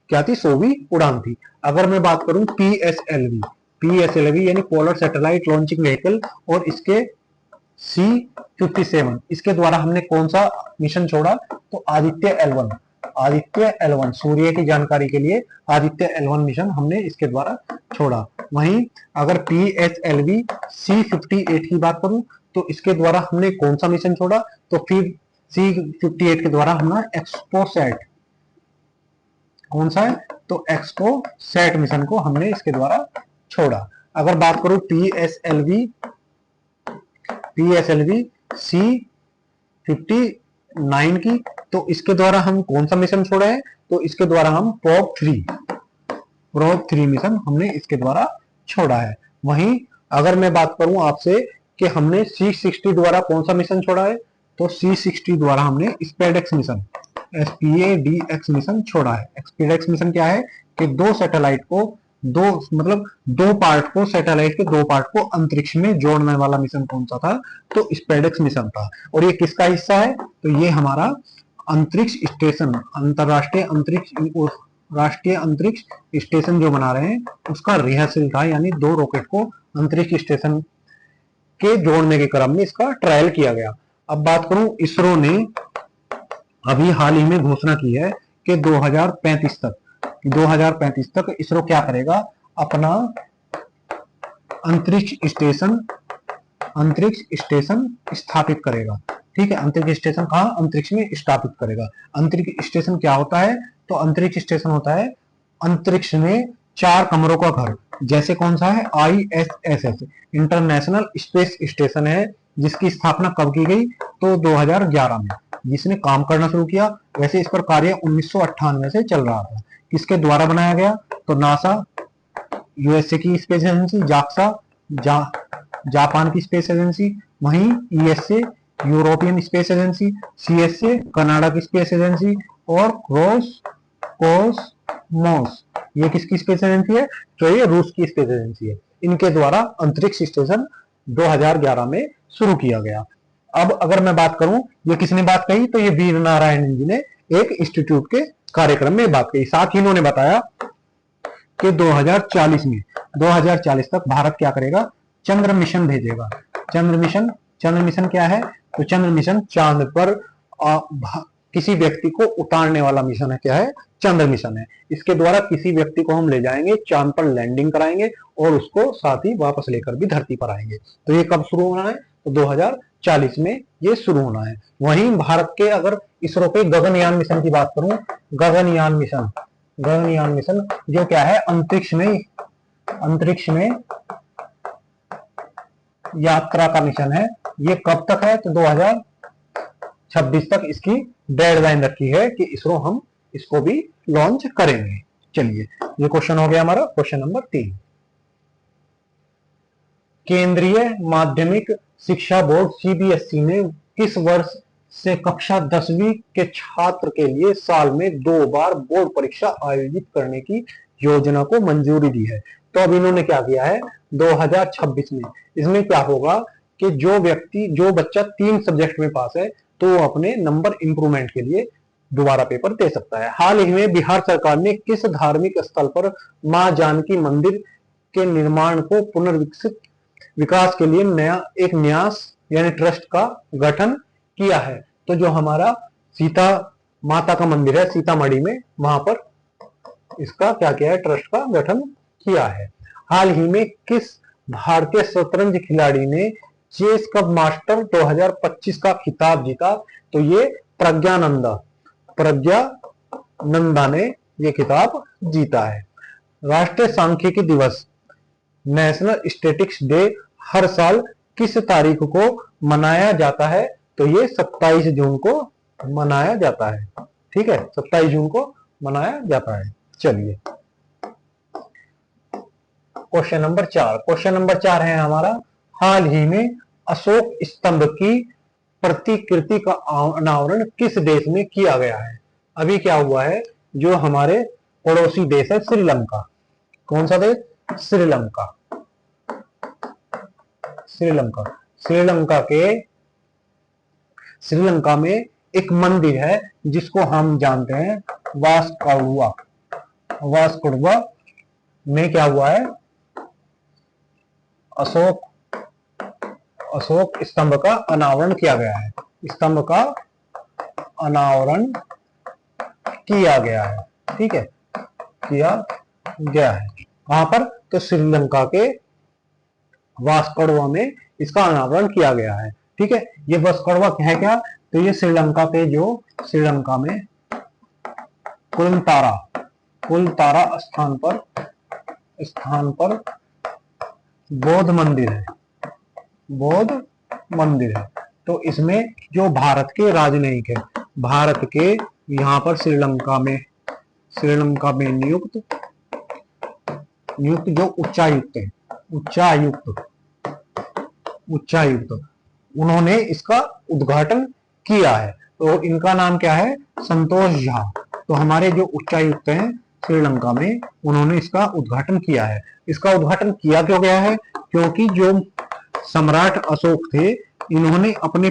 क्या थी, 100वीं उड़ान थी। अगर मैं बात करूं PSLV, PSLV यानी पोलर सैटेलाइट लॉन्चिंग व्हीकल, और इसके C-57, इसके द्वारा हमने कौन सा मिशन छोड़ा, तो आदित्य L1, आदित्य L1 सूर्य की जानकारी के लिए आदित्य L1 मिशन हमने इसके द्वारा छोड़ा। वहीं अगर PSLV C-58 की बात करूं तो इसके द्वारा हमने कौन सा मिशन छोड़ा, तो फिर C-58 के द्वारा हमने एक्सपोसैट, कौन सा है, तो एक्सपोसैट मिशन को हमने इसके द्वारा छोड़ा। अगर बात करूं PSLV C-59 की, तो इसके द्वारा हम कौन सा मिशन छोड़ा है, तो इसके द्वारा हम प्रोब 3 मिशन हमने इसके द्वारा छोड़ा है। वहीं अगर मैं बात करूं आपसे कि हमने C-60 द्वारा कौन सा मिशन छोड़ा है, तो C-60 द्वारा हमने स्पेडेक्स मिशन, SPADX मिशन छोड़ा है। स्पेडेक्स मिशन क्या है कि दो सैटेलाइट को, दो पार्ट को, सैटेलाइट के दो पार्ट को अंतरिक्ष में जोड़ने वाला मिशन कौन सा था, तो स्पेडेक्स मिशन था। और ये किसका हिस्सा है, तो ये हमारा अंतरिक्ष स्टेशन, अंतरराष्ट्रीय अंतरिक्ष, राष्ट्रीय अंतरिक्ष स्टेशन जो बना रहे हैं उसका रिहर्सल था, यानी दो रॉकेट को अंतरिक्ष स्टेशन के जोड़ने के क्रम में इसका ट्रायल किया गया। अब बात करूं, इसरो ने अभी हाल ही में घोषणा की है कि 2035 तक इसरो क्या करेगा, अपना अंतरिक्ष स्टेशन स्थापित करेगा। ठीक है, अंतरिक्ष स्टेशन कहां, अंतरिक्ष में स्थापित करेगा। अंतरिक्ष स्टेशन क्या होता है, तो अंतरिक्ष स्टेशन होता है अंतरिक्ष में 4 कमरों का घर। जैसे कौन सा है, ISS इंटरनेशनल स्पेस स्टेशन है, जिसकी स्थापना कब की गई, तो 2011 में जिसने काम करना शुरू किया। वैसे इस पर कार्य 1998 से चल रहा था। किसके द्वारा बनाया गया, तो नासा, USA की स्पेस एजेंसी, जापान की स्पेस एजेंसी, वहीं ESA European space agency, CSA Canada की स्पेस एजेंसी, और रोसकोसमोस ये किसकी स्पेस एजेंसी है, तो ये रूस की स्पेस एजेंसी है। इनके द्वारा अंतरिक्ष स्टेशन 2011 में शुरू किया गया। अब अगर मैं बात करूं, ये किसने बात कही, तो ये वीर नारायण जी ने एक इंस्टीट्यूट के कार्यक्रम में बात कही। साथ ही इन्होंने बताया कि 2040 तक भारत क्या करेगा, चंद्र मिशन भेजेगा। चंद्र मिशन क्या है, तो चंद्र मिशन चांद पर किसी व्यक्ति को उतारने वाला मिशन है। क्या है, चंद्र मिशन है। इसके द्वारा किसी व्यक्ति को हम ले जाएंगे, चांद पर लैंडिंग कराएंगे और उसको साथ ही वापस लेकर भी धरती पर आएंगे। तो ये कब शुरू होना है, तो 2040 में ये शुरू होना है। वहीं भारत के अगर इसरो के गगनयान मिशन की बात करूं, गगनयान मिशन जो क्या है, अंतरिक्ष में यात्रा का मिशन है। ये कब तक है, तो 2026 तक इसकी डेडलाइन रखी है कि इसरो हम इसको भी लॉन्च करेंगे। चलिए, ये क्वेश्चन हो गया हमारा क्वेश्चन नंबर 3। केंद्रीय माध्यमिक शिक्षा बोर्ड CBSE ने किस वर्ष से कक्षा 10वीं के छात्र के लिए साल में 2 बार बोर्ड परीक्षा आयोजित करने की योजना को मंजूरी दी है। तो अब इन्होंने क्या किया है, 2026 में इसमें क्या होगा कि जो बच्चा 3 सब्जेक्ट में पास है तो वो अपने नंबर इंप्रूवमेंट के लिए दोबारा पेपर दे सकता है। हाल ही में बिहार सरकार ने किस धार्मिक स्थल पर मां जानकी मंदिर के निर्माण को पुनर्विकसित विकास के लिए एक न्यास यानी ट्रस्ट का गठन किया है। तो जो हमारा सीता माता का मंदिर है सीतामढ़ी में, वहां पर इसका क्या किया है, ट्रस्ट का गठन किया है। हाल ही में किस भारतीय शतरंज खिलाड़ी ने चेस कप मास्टर 2025 का खिताब जीता, तो ये प्रज्ञानंदा ने ये खिताब जीता है। राष्ट्रीय सांख्यिकी दिवस नेशनल स्टैटिस्टिक्स डे हर साल किस तारीख को मनाया जाता है, तो ये 27 जून को मनाया जाता है। ठीक है, 27 जून को मनाया जाता है। चलिए, क्वेश्चन नंबर 4 है हमारा, हाल ही में अशोक स्तंभ की प्रतिकृति का अनावरण किस देश में किया गया है। अभी क्या हुआ है, जो हमारे पड़ोसी देश है श्रीलंका, कौन सा देश, श्रीलंका श्रीलंका में एक मंदिर है जिसको हम जानते हैं वास्कोड़वा। वास्कोड़वा में क्या हुआ है, अशोक स्तंभ का अनावरण किया गया है। स्तंभ का अनावरण किया गया है, ठीक है, किया गया है। कहां पर, तो श्रीलंका के वास्कोड़वा में इसका अनावरण किया गया है, ठीक है। ये वास्कोड़वा है क्या, तो ये श्रीलंका के श्रीलंका में कुलतारा स्थान पर बौद्ध मंदिर है। तो इसमें जो भारत के राजनयिक है, भारत के यहाँ पर श्रीलंका में नियुक्त जो उच्चायुक्त है, उच्चायुक्त उन्होंने इसका उद्घाटन किया है। तो इनका नाम क्या है, संतोष झा। तो हमारे जो उच्चायुक्त हैं श्रीलंका में, उन्होंने इसका उद्घाटन किया है। इसका उद्घाटन किया क्यों गया है, क्योंकि जो सम्राट अशोक थे, इन्होंने अपने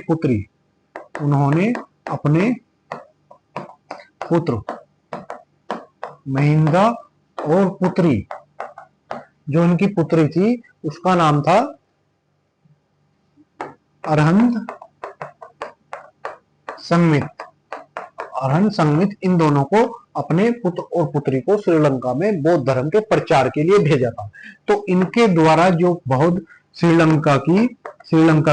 पुत्र महिंद्रा और पुत्री, जो इनकी पुत्री थी उसका नाम था अरहंत संमित, इन दोनों को, अपने पुत्र और पुत्री को श्रीलंका में बौद्ध धर्म के प्रचार के लिए भेजा था। तो इनके द्वारा जो बौद्ध श्रीलंका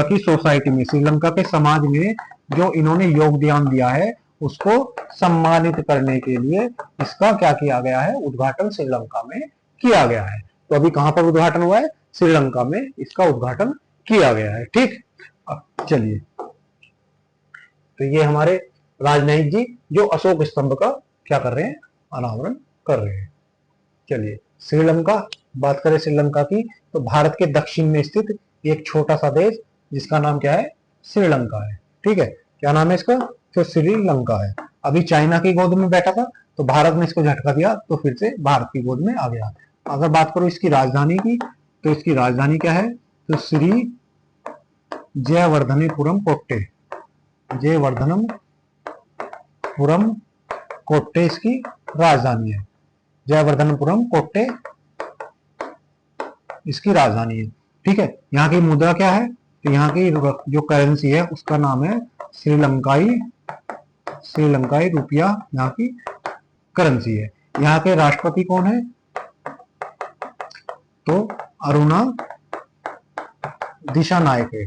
की सोसाइटी में, श्रीलंका के समाज में जो इन्होंने योगदान दिया है, उसको सम्मानित करने के लिए इसका क्या किया गया है, उद्घाटन श्रीलंका में किया गया है। तो अभी कहां पर उद्घाटन हुआ है, श्रीलंका में इसका उद्घाटन किया गया है, ठीक। अब चलिए, तो ये हमारे राजनयिक जी जो अशोक स्तंभ का क्या कर रहे हैं, अनावरण कर रहे हैं। चलिए, श्रीलंका, बात करें श्रीलंका की, तो भारत के दक्षिण में स्थित एक छोटा सा देश जिसका नाम क्या है, श्रीलंका है, ठीक है। क्या नाम है इसका, तो श्रीलंका है। अभी चाइना की गोद में बैठा था, तो भारत ने इसको झटका दिया, तो फिर से भारत की गोद में आ गया। अगर बात करो इसकी राजधानी की, तो इसकी राजधानी क्या है, तो श्री जयवर्धनेपुरम कोट्टे इसकी राजधानी है। जयवर्धनपुरम कोट्टे इसकी राजधानी है, ठीक है। यहाँ की मुद्रा क्या है, तो यहाँ की जो करेंसी है उसका नाम है श्रीलंकाई रुपया, यहाँ की करेंसी है। यहाँ के राष्ट्रपति कौन है, तो अरुणा दिशानायके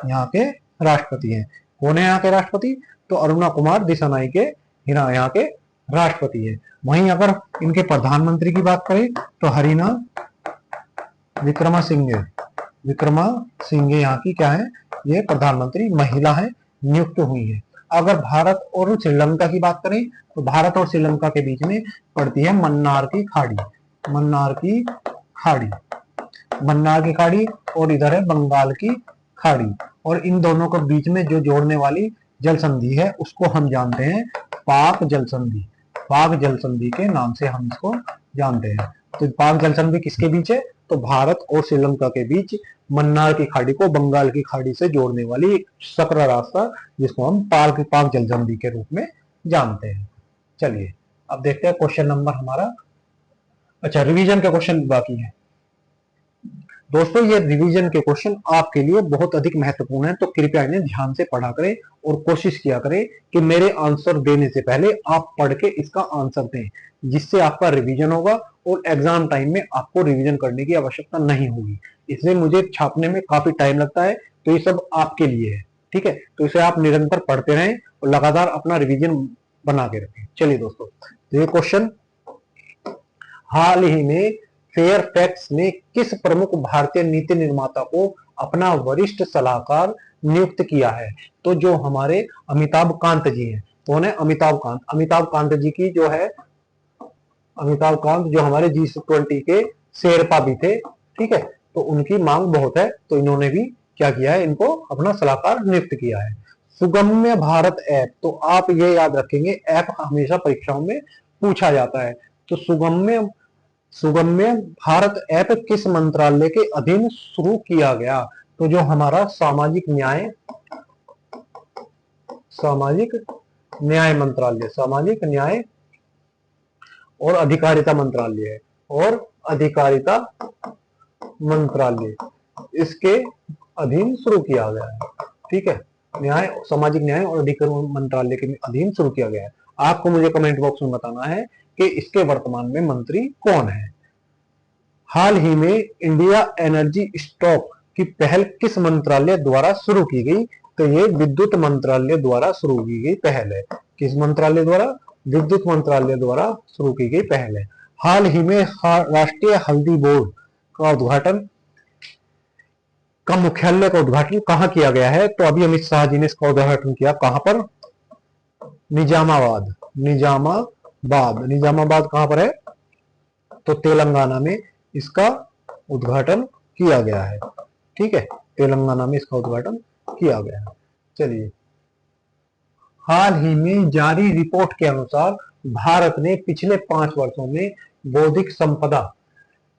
यहाँ के राष्ट्रपति हैं। कौन है यहाँ के राष्ट्रपति, तो अरुणा कुमार दिशानायके यहाँ के राष्ट्रपति है। वहीं अगर इनके प्रधानमंत्री की बात करें, तो हरीना विक्रमासिंघे यहाँ की क्या है, ये प्रधानमंत्री महिला है, नियुक्त हुई है। अगर भारत और श्रीलंका की बात करें, तो भारत और श्रीलंका के बीच में पड़ती है मन्नार की खाड़ी, और इधर है बंगाल की खाड़ी, और इन दोनों के बीच में जो जोड़ने वाली जल संधि है उसको हम जानते हैं पाक जल संधि के नाम से हम इसको जानते हैं। तो पाक जल संधि किसके बीच है, तो भारत और श्रीलंका के बीच मन्नार की खाड़ी को बंगाल की खाड़ी से जोड़ने वाली एक सकरा रास्ता, जिसको हम पाक जल संधि के रूप में जानते हैं। चलिए, अब देखते हैं क्वेश्चन नंबर हमारा, अच्छा रिवीजन के क्वेश्चन बाकी है दोस्तों। ये रिवीजन के क्वेश्चन आपके लिए बहुत अधिक महत्वपूर्ण है, तो कृपया इन्हें ध्यान से पढ़ा करें और कोशिश किया करें कि मेरे आंसर देने से पहले आप पढ़ के इसका आंसर दें, जिससे आपका रिवीजन होगा और एग्जाम टाइम में आपको रिवीजन करने की आवश्यकता नहीं होगी। इसलिए मुझे छापने में काफी टाइम लगता है, तो ये सब आपके लिए है, ठीक है। तो इसे आप निरंतर पढ़ते रहें और लगातार अपना रिवीजन बना के रखें। चलिए दोस्तों, तो ये क्वेश्चन, हाल ही में फेयरफैक्स ने किस प्रमुख भारतीय नीति निर्माता को अपना वरिष्ठ सलाहकार नियुक्त किया है, तो जो हमारे अमिताभ कांत जी हैं। कौन है, अमिताभ कांत जी की जो है, अमिताभ कांत जो हमारे G20 के शेरपा भी थे, ठीक है। तो उनकी मांग बहुत है, तो इन्होंने भी क्या किया है, इनको अपना सलाहकार नियुक्त किया है। सुगम्य भारत ऐप, तो आप ये याद रखेंगे, ऐप हमेशा परीक्षाओं में पूछा जाता है। तो सुगम्य भारत ऐप किस मंत्रालय के अधीन शुरू किया गया, तो जो हमारा सामाजिक न्याय सामाजिक न्याय मंत्रालय, सामाजिक न्याय और अधिकारिता मंत्रालय है, और अधिकारिता मंत्रालय इसके अधीन शुरू किया गया है। ठीक है, न्याय, सामाजिक न्याय और अधिकारिता मंत्रालय के अधीन शुरू किया गया है। आपको मुझे कमेंट बॉक्स में बताना है कि इसके वर्तमान में मंत्री कौन है। हाल ही में इंडिया एनर्जी स्टॉक की पहल किस मंत्रालय द्वारा शुरू की गई? तो ये विद्युत मंत्रालय द्वारा शुरू की गई पहल है। किस मंत्रालय द्वारा? विद्युत मंत्रालय द्वारा शुरू की गई पहल है। हाल ही में राष्ट्रीय हल्दी बोर्ड का उद्घाटन का मुख्यालय का उद्घाटन कहाँ किया गया है? तो अभी अमित शाह जी ने इसका उद्घाटन किया। कहां पर? निजामाबाद। निजामाबाद, निजामाबाद कहां पर है? तो तेलंगाना में इसका उद्घाटन किया गया है। ठीक है, तेलंगाना में इसका उद्घाटन किया गया है। चलिए, हाल ही में जारी रिपोर्ट के अनुसार भारत ने पिछले 5 वर्षों में बौद्धिक संपदा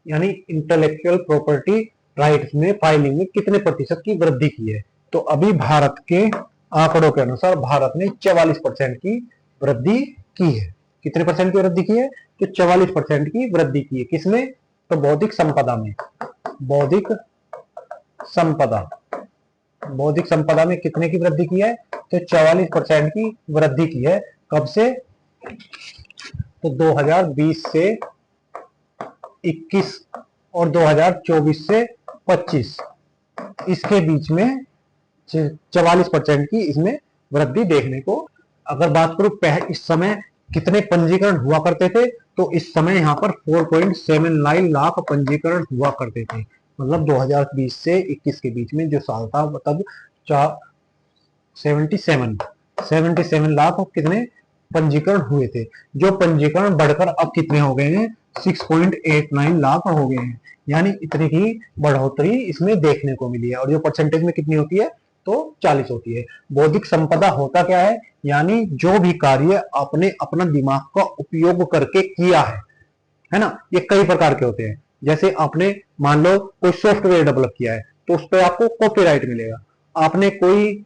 यानी इंटेलेक्चुअल प्रॉपर्टी राइट्स में फाइलिंग में कितने प्रतिशत की वृद्धि की है? तो अभी भारत के आंकड़ों के अनुसार भारत ने 44% की वृद्धि की है। कितने परसेंट की वृद्धि की है? तो 44% की वृद्धि की है। किसमें? तो बौद्धिक संपदा में। बौद्धिक संपदा, बौद्धिक संपदा में कितने की वृद्धि की है? तो 44% की वृद्धि की है। कब से? तो 2020 से 21 और 2024 से 25 इसके बीच में 44% की इसमें वृद्धि देखने को। अगर बात करूं इस समय कितने पंजीकरण हुआ करते थे, तो इस समय यहाँ पर 4.79 लाख पंजीकरण हुआ करते थे। मतलब 2020 से 21 के बीच में जो साल था, मतलब 77 लाख कितने पंजीकरण हुए थे। जो पंजीकरण बढ़कर अब कितने हो गए हैं? 6.89 लाख हो गए हैं। यानी इतनी की बढ़ोतरी इसमें देखने को मिली है। और जो परसेंटेज में कितनी होती है? तो 40 होती है। बौद्धिक संपदा होता क्या है? यानी जो भी कार्य आपने अपना दिमाग का उपयोग करके किया है ना, ये कई प्रकार के होते हैं। जैसे आपने मान लो कोई सॉफ्टवेयर डेवलप किया है, तो उस पर आपको कॉपीराइट मिलेगा। आपने कोई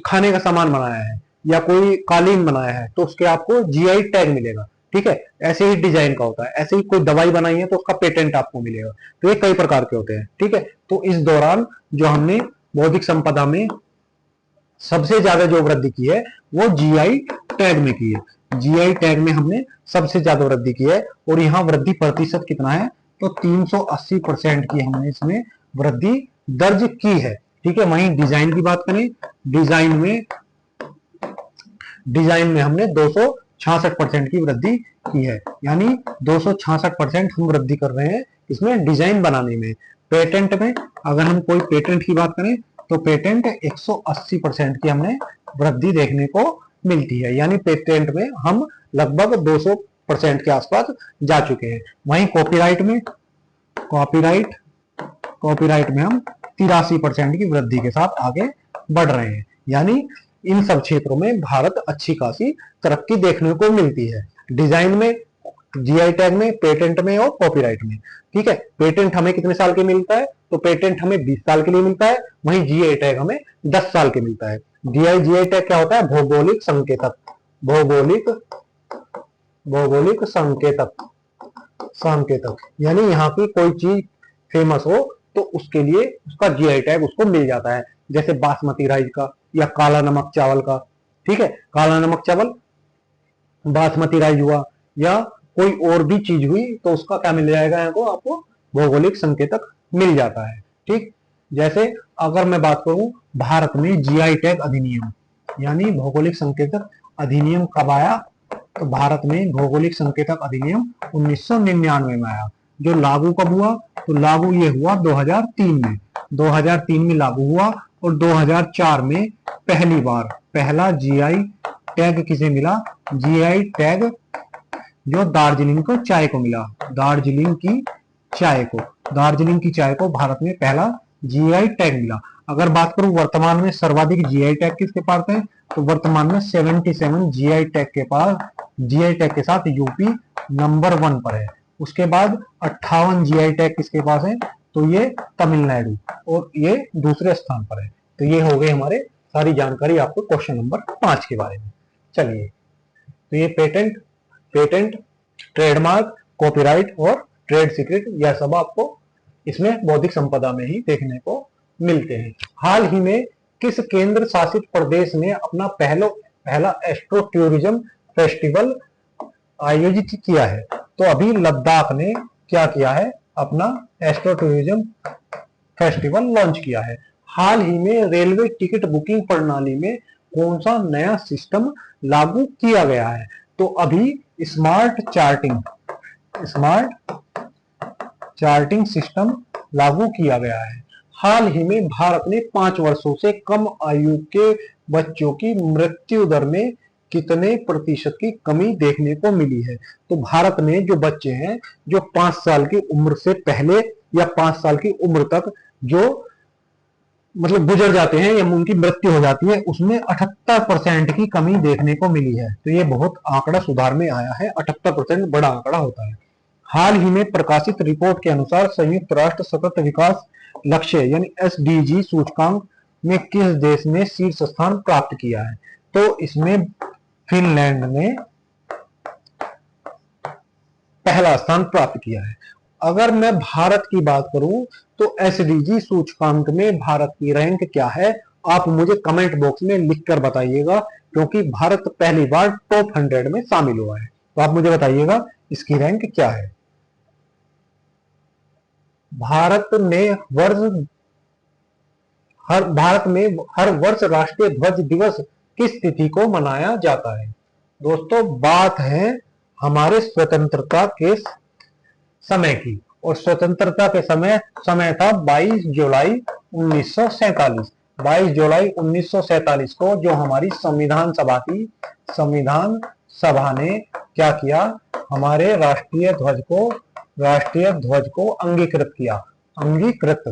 खाने का सामान बनाया है या कोई कालीन बनाया है, तो उसके आपको जीआई टैग मिलेगा। ठीक है, ऐसे ही डिजाइन का होता है। ऐसे ही कोई दवाई बनाई है तो उसका पेटेंट आपको मिलेगा। तो ये कई प्रकार के होते हैं। ठीक है, तो इस दौरान जो हमने बौद्धिक संपदा में सबसे ज्यादा जो वृद्धि की है वो जीआई टैग में की है। जीआई टैग में हमने सबसे ज्यादा वृद्धि की है। और यहाँ वृद्धि प्रतिशत कितना है? तो 380% की हमने इसमें वृद्धि दर्ज की है। ठीक है, वहीं डिजाइन की बात करें, डिजाइन में हमने 266% की वृद्धि की है। यानी 266% हम वृद्धि कर रहे हैं इसमें डिजाइन बनाने में। पेटेंट में अगर हम कोई पेटेंट की बात करें, तो पेटेंट 180% की हमने वृद्धि देखने को मिलती है। यानी पेटेंट में हम लगभग 200% के आसपास जा चुके हैं। वहीं कॉपीराइट में हम 83% की वृद्धि के साथ आगे बढ़ रहे हैं। यानी इन सब क्षेत्रों में भारत अच्छी खासी तरक्की देखने को मिलती है। डिजाइन में, जीआई टैग में, पेटेंट में और कॉपीराइट में। ठीक है, पेटेंट हमें कितने साल के मिलता है? तो पेटेंट हमें 20 साल के लिए मिलता है। वहीं जीआई टैग हमें 10 साल के मिलता है। जीआई टैग क्या होता है? भौगोलिक संकेतक। भौगोलिक संकेतक यानी यहाँ की कोई चीज फेमस हो तो उसके लिए उसका जीआई टैग उसको मिल जाता है। जैसे बासमती राइस का या काला नमक चावल का। ठीक है, काला नमक चावल, बासमती राइस हुआ या कोई और भी चीज हुई तो उसका क्या मिल जाएगा? यहाँ को आपको भौगोलिक संकेतक मिल जाता है। ठीक, जैसे अगर मैं बात करूं भारत में जीआई टैग अधिनियम यानी भौगोलिक संकेतक अधिनियम कब आया? तो भारत में भौगोलिक संकेतक अधिनियम 1999 में आया। जो लागू कब हुआ? तो लागू ये हुआ 2003 में। 2003 में लागू हुआ और 2004 में पहली बार पहला जीआई टैग किसे मिला? जीआई टैग जो दार्जिलिंग को चाय को मिला। दार्जिलिंग की चाय को भारत में पहला जीआई टैग मिला। अगर बात करूं वर्तमान में सर्वाधिक जीआई टैग किसके पास है? तो वर्तमान में 77 जीआई टैग के साथ यूपी नंबर 1 पर है। उसके बाद 58 जीआई टैग किसके पास है? तो ये तमिलनाडु और ये दूसरे स्थान पर है। तो ये हो गए हमारे सारी जानकारी आपको क्वेश्चन नंबर 5 के बारे में। चलिए, तो ये पेटेंट, ट्रेडमार्क, कॉपीराइट और ट्रेड सीक्रेट, यह सब आपको इसमें बौद्धिक संपदा में ही देखने को मिलते हैं। हाल ही में किस केंद्र शासित प्रदेश ने अपना पहला एस्ट्रो टूरिज्म फेस्टिवल आयोजित किया है? तो अभी लद्दाख ने क्या किया है, अपना एस्ट्रो टूरिज्म फेस्टिवल लॉन्च किया है। हाल ही में रेलवे टिकट बुकिंग प्रणाली में कौन सा नया सिस्टम लागू किया गया है? तो अभी स्मार्ट चार्टिंग सिस्टम लागू किया गया है। हाल ही में भारत ने 5 वर्षों से कम आयु के बच्चों की मृत्यु दर में कितने प्रतिशत की कमी देखने को मिली है? तो भारत में जो बच्चे हैं जो 5 साल की उम्र से पहले या 5 साल की उम्र तक जो मतलब गुजर जाते हैं या उनकी मृत्यु हो जाती है, उसमें 78% की कमी देखने को मिली है। तो ये बहुत आंकड़ा सुधार में आया है, 78% बड़ा आंकड़ा होता है। हाल ही में प्रकाशित रिपोर्ट के अनुसार संयुक्त राष्ट्र सतत विकास लक्ष्य यानी SDG सूचकांक में किस देश ने शीर्ष स्थान प्राप्त किया है? तो इसमें फिनलैंड ने पहला स्थान प्राप्त किया है। अगर मैं भारत की बात करूं तो SDG सूचकांक में भारत की रैंक क्या है, आप मुझे कमेंट बॉक्स में लिखकर बताइएगा, क्योंकि भारत पहली बार टॉप 100 में शामिल हुआ है। तो आप मुझे बताइएगा इसकी रैंक क्या है। भारत में हर वर्ष राष्ट्रीय ध्वज दिवस किस तिथि को मनाया जाता है? दोस्तों, बात है हमारे स्वतंत्रता के समय की, और स्वतंत्रता के समय था 22 जुलाई 1947। 22 जुलाई 1947 को जो हमारी संविधान सभा ने क्या किया, हमारे राष्ट्रीय ध्वज को अंगीकृत किया। अंगीकृत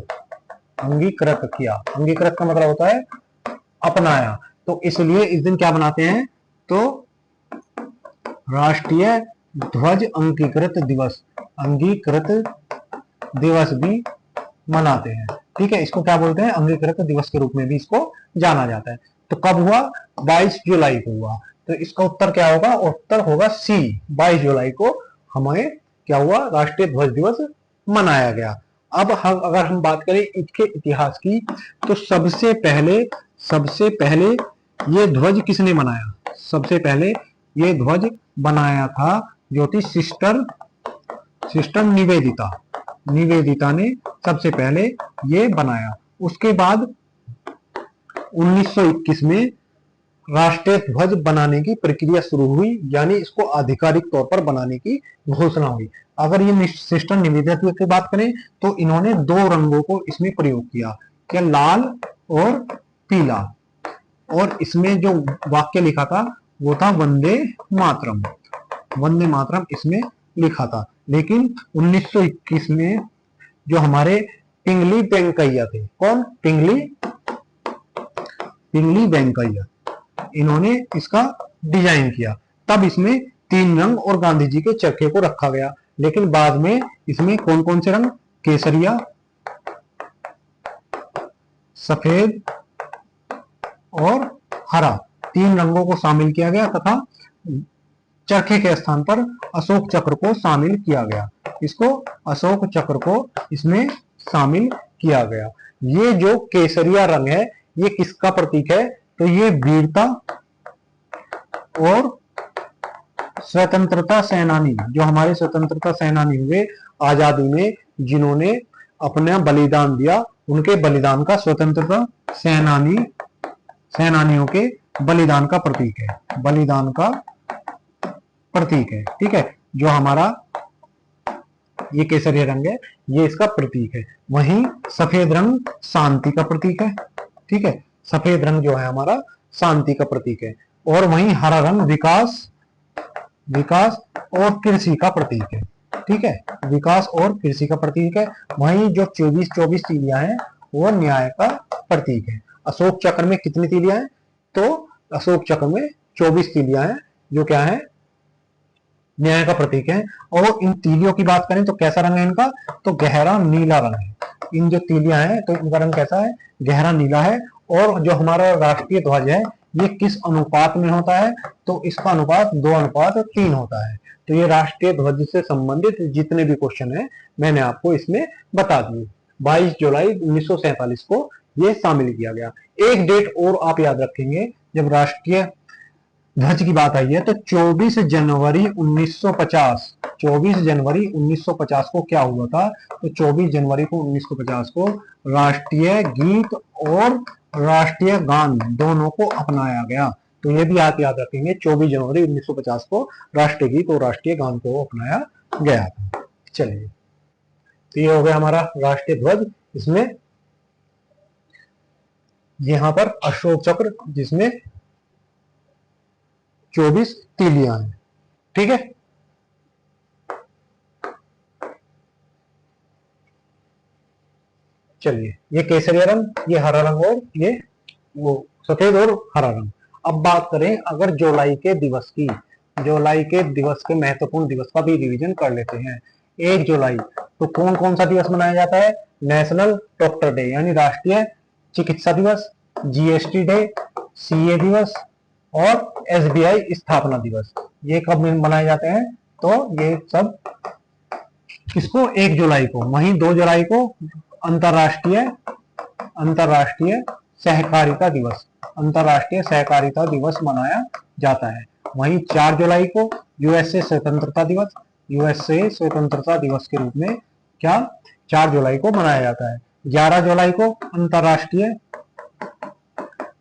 का मतलब होता है अपनाया। तो इसलिए इस दिन क्या बनाते हैं, तो राष्ट्रीय ध्वज अंगीकृत दिवस भी मनाते हैं। ठीक है, इसको क्या बोलते हैं, अंगीकृत दिवस के रूप में भी इसको जाना जाता है। तो कब हुआ, 22 जुलाई को हुआ। तो इसका उत्तर क्या होगा, उत्तर होगा सी, 22 जुलाई को हमें क्या हुआ, राष्ट्रीय ध्वज दिवस मनाया गया। अब अगर हम बात करें इसके इतिहास की, तो सबसे पहले ये ध्वज किसने बनाया? सबसे पहले ये ध्वज बनाया था जो थी सिस्टर निवेदिता ने सबसे पहले ये बनाया। उसके बाद 1921 में राष्ट्रीय ध्वज बनाने की प्रक्रिया शुरू हुई, यानी इसको आधिकारिक तौर पर बनाने की घोषणा हुई। अगर ये सिस्टर निवेदिता की बात करें तो इन्होंने 2 रंगों को इसमें प्रयोग किया, क्या, लाल और पीला, और इसमें जो वाक्य लिखा था वो था वंदे मातरम इसमें लिखा था। लेकिन 1921 में जो हमारे पिंगली वेंकैया थे, कौन, पिंगली वेंकैया, इन्होंने इसका डिजाइन किया। तब इसमें 3 रंग और गांधी जी के चरखे को रखा गया। लेकिन बाद में इसमें कौन कौन से रंग, केसरिया, सफेद और हरा, 3 रंगों को शामिल किया गया, तथा चरखे के स्थान पर अशोक चक्र को शामिल किया गया। इसको अशोक चक्र को इसमें शामिल किया गया। ये जो केसरिया रंग है ये किसका प्रतीक है, तो ये वीरता और स्वतंत्रता सेनानी, जो हमारे स्वतंत्रता सेनानी हुए आजादी में, जिन्होंने अपना बलिदान दिया, उनके बलिदान का, स्वतंत्रता सेनानियों के बलिदान का प्रतीक है। ठीक है, जो हमारा ये केसरिया रंग है ये इसका प्रतीक है। वहीं सफेद रंग शांति का प्रतीक है। ठीक है, सफेद रंग जो है हमारा शांति का प्रतीक है। और वहीं हरा रंग विकास और कृषि का प्रतीक है। ठीक है, विकास और कृषि का प्रतीक है। वहीं जो 24 तीलियां हैं वो न्याय का प्रतीक है। अशोक चक्र में कितनी तीलियां हैं, तो अशोक चक्र में 24 तीलियां हैं, जो क्या है, न्याय का प्रतीक है। और इन तीलियों की बात करें तो कैसा रंग है इनका, तो गहरा नीला रंग है। इन जो तीलियां हैं तो इनका रंग कैसा है, गहरा नीला है। और जो हमारा राष्ट्रीय ध्वज है ये किस अनुपात में होता है, तो इसका अनुपात 2:3 होता है। तो ये राष्ट्रीय ध्वज से संबंधित जितने भी क्वेश्चन है मैंने आपको इसमें बता दिए। 22 जुलाई 1947 को ये शामिल किया गया। एक डेट और आप याद रखेंगे, जब राष्ट्रीय ध्वज की बात आई है तो 24 जनवरी 1950, 24 जनवरी 1950 को क्या हुआ था, तो 24 जनवरी को 1950 को राष्ट्रीय गीत और राष्ट्रीय गान दोनों को अपनाया गया। तो ये भी आप याद रखेंगे, 24 जनवरी 1950 को राष्ट्रीय गीत और राष्ट्रीय गान को अपनाया गया था। चलिए, तो ये हो गया हमारा राष्ट्रीय ध्वज। इसमें यहां पर अशोक चक्र जिसमें 24 तीलियां हैं, ठीक है। चलिए, ये केसरिया रंग, ये हरा रंग और ये वो सफेद और हरा रंग। अब बात करें अगर जुलाई के दिवस की, जुलाई के दिवस के महत्वपूर्ण दिवस का भी रिवीजन कर लेते हैं। 1 जुलाई तो कौन कौन सा दिवस मनाया जाता है, नेशनल डॉक्टर डे यानी राष्ट्रीय चिकित्सा दिवस, जीएसटी डे, सीए दिवस और एसबीआई स्थापना दिवस। ये कब मनाए जाते हैं, तो ये सब किसको, 1 जुलाई को। वहीं 2 जुलाई को अंतरराष्ट्रीय सहकारिता दिवस, अंतरराष्ट्रीय सहकारिता दिवस मनाया जाता है। वहीं 4 जुलाई को यूएसए स्वतंत्रता दिवस, यूएसए स्वतंत्रता दिवस के रूप में क्या 4 जुलाई को मनाया जाता है। 11 जुलाई को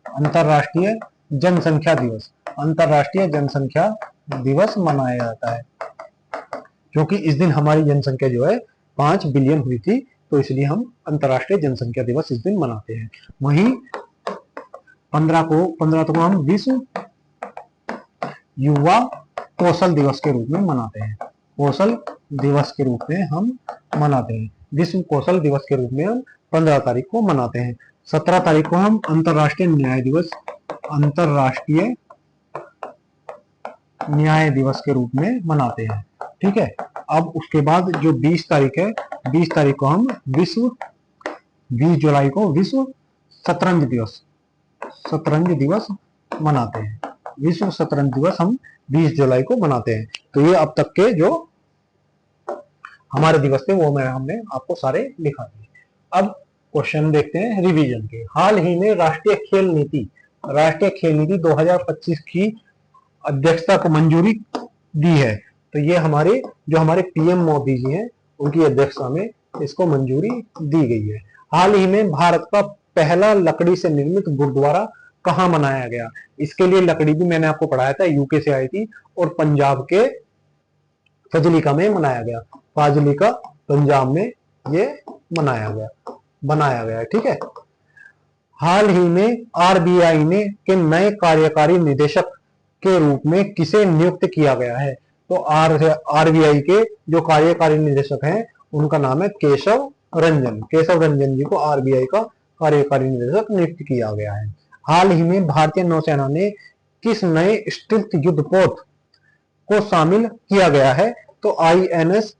अंतरराष्ट्रीय जनसंख्या दिवस, अंतरराष्ट्रीय जनसंख्या दिवस मनाया जाता है, क्योंकि इस दिन हमारी जनसंख्या जो है 5 बिलियन हुई थी, तो इसलिए हम अंतरराष्ट्रीय जनसंख्या दिवस इस दिन मनाते हैं। वहीं 15 को हम विश्व युवा कौशल दिवस के रूप में मनाते हैं, कौशल दिवस के रूप में हम मनाते हैं। विश्व कौशल दिवस के रूप में हम 15 तारीख को मनाते हैं। 17 तारीख को हम अंतरराष्ट्रीय न्याय दिवस, अंतरराष्ट्रीय न्याय दिवस के रूप में मनाते हैं, ठीक है। अब उसके बाद जो 20 तारीख है, 20 तारीख को हम 20 जुलाई को विश्व शतरंज दिवस मनाते हैं। विश्व शतरंज दिवस हम 20 जुलाई को मनाते हैं। तो ये अब तक के जो हमारे दिवस थे वो हमने आपको सारे लिखा दिए। अब क्वेश्चन देखते हैं रिवीजन के। हाल ही में राष्ट्रीय खेल नीति 2025 की अध्यक्षता को मंजूरी दी है। तो ये हमारे पीएम मोदी जी हैं, उनकी अध्यक्षता में इसको मंजूरी दी गई है। हाल ही में भारत का पहला लकड़ी से निर्मित गुरुद्वारा कहाँ मनाया गया, इसके लिए लकड़ी भी मैंने आपको पढ़ाया था, यूके से आई थी और पंजाब के फजलिका में मनाया गया। फाजिलिका पंजाब में ये बनाया गया, ठीक है। हाल ही में आरबीआई के नए कार्यकारी निदेशक के रूप में किसे नियुक्त किया गया है, तो आरबीआई के जो कार्यकारी निदेशक हैं उनका नाम है केशव रंजन जी को आरबीआई का कार्यकारी निदेशक नियुक्त किया गया है। हाल ही में भारतीय नौसेना ने किस नए स्टील्थ युद्धपोत को शामिल किया गया है, तो आईएनएस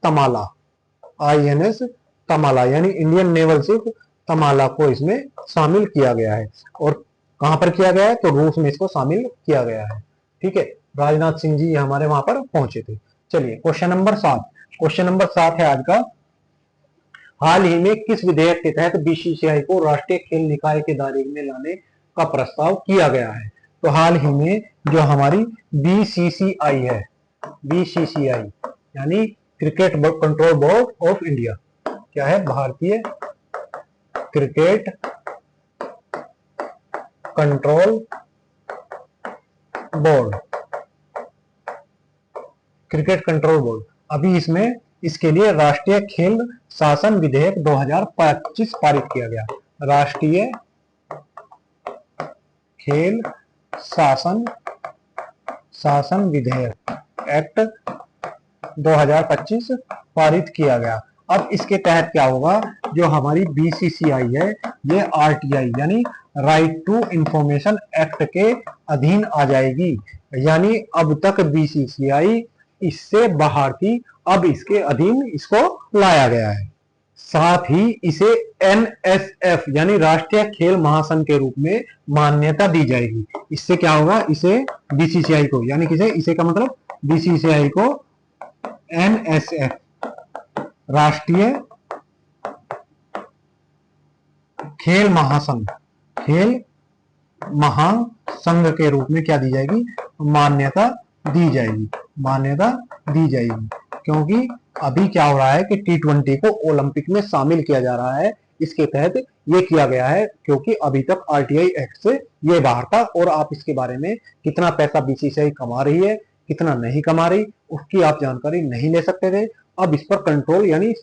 तमाला यानी इंडियन नेवल शिप तमाला को इसमें शामिल किया गया है। और कहां पर किया गया है, तो रूस में इसको शामिल किया गया है, ठीक है। राजनाथ सिंह जी हमारे वहां पर पहुंचे थे। चलिए क्वेश्चन नंबर 7 है आज का। हाल ही में किस विधेयक के तहत बीसीसीआई को राष्ट्रीय खेल निकाय के दायरे में लाने का प्रस्ताव किया गया है, तो हाल ही में जो हमारी बीसीसीआई है, बीसीसीआई यानी cricket control board of India, क्या है, भारतीय क्रिकेट कंट्रोल बोर्ड, अभी इसके लिए राष्ट्रीय खेल शासन विधेयक 2025 पारित किया गया। राष्ट्रीय खेल शासन विधेयक एक्ट 2025 पारित किया गया। अब इसके तहत क्या होगा, जो हमारी बीसीसीआई है ये आरटीआई यानी राइट टू इंफॉर्मेशन एक्ट के अधीन आ जाएगी। यानी अब तक बीसीसीआई इससे बाहर थी, अब इसके अधीन इसको लाया गया है। साथ ही इसे एनएसएफ यानी राष्ट्रीय खेल महासंघ के रूप में मान्यता दी जाएगी। इससे क्या होगा, इसे बीसीसीआई को, यानी किसे, इसे का मतलब बीसीसीआई को एनएसएफ राष्ट्रीय खेल महासंघ, खेल महासंघ के रूप में क्या दी जाएगी, मान्यता दी जाएगी, मान्यता दी जाएगी। क्योंकि अभी क्या हो रहा है कि T20 को ओलंपिक में शामिल किया जा रहा है, इसके तहत ये किया गया है, क्योंकि अभी तक आरटीआई एक्ट से ये बाहर था और आप इसके बारे में कितना पैसा बीसीसीआई कमा रही है, कितना नहीं कमा रही, उसकी आप जानकारी नहीं ले सकते थे। अब इस पर कंट्रोल यानी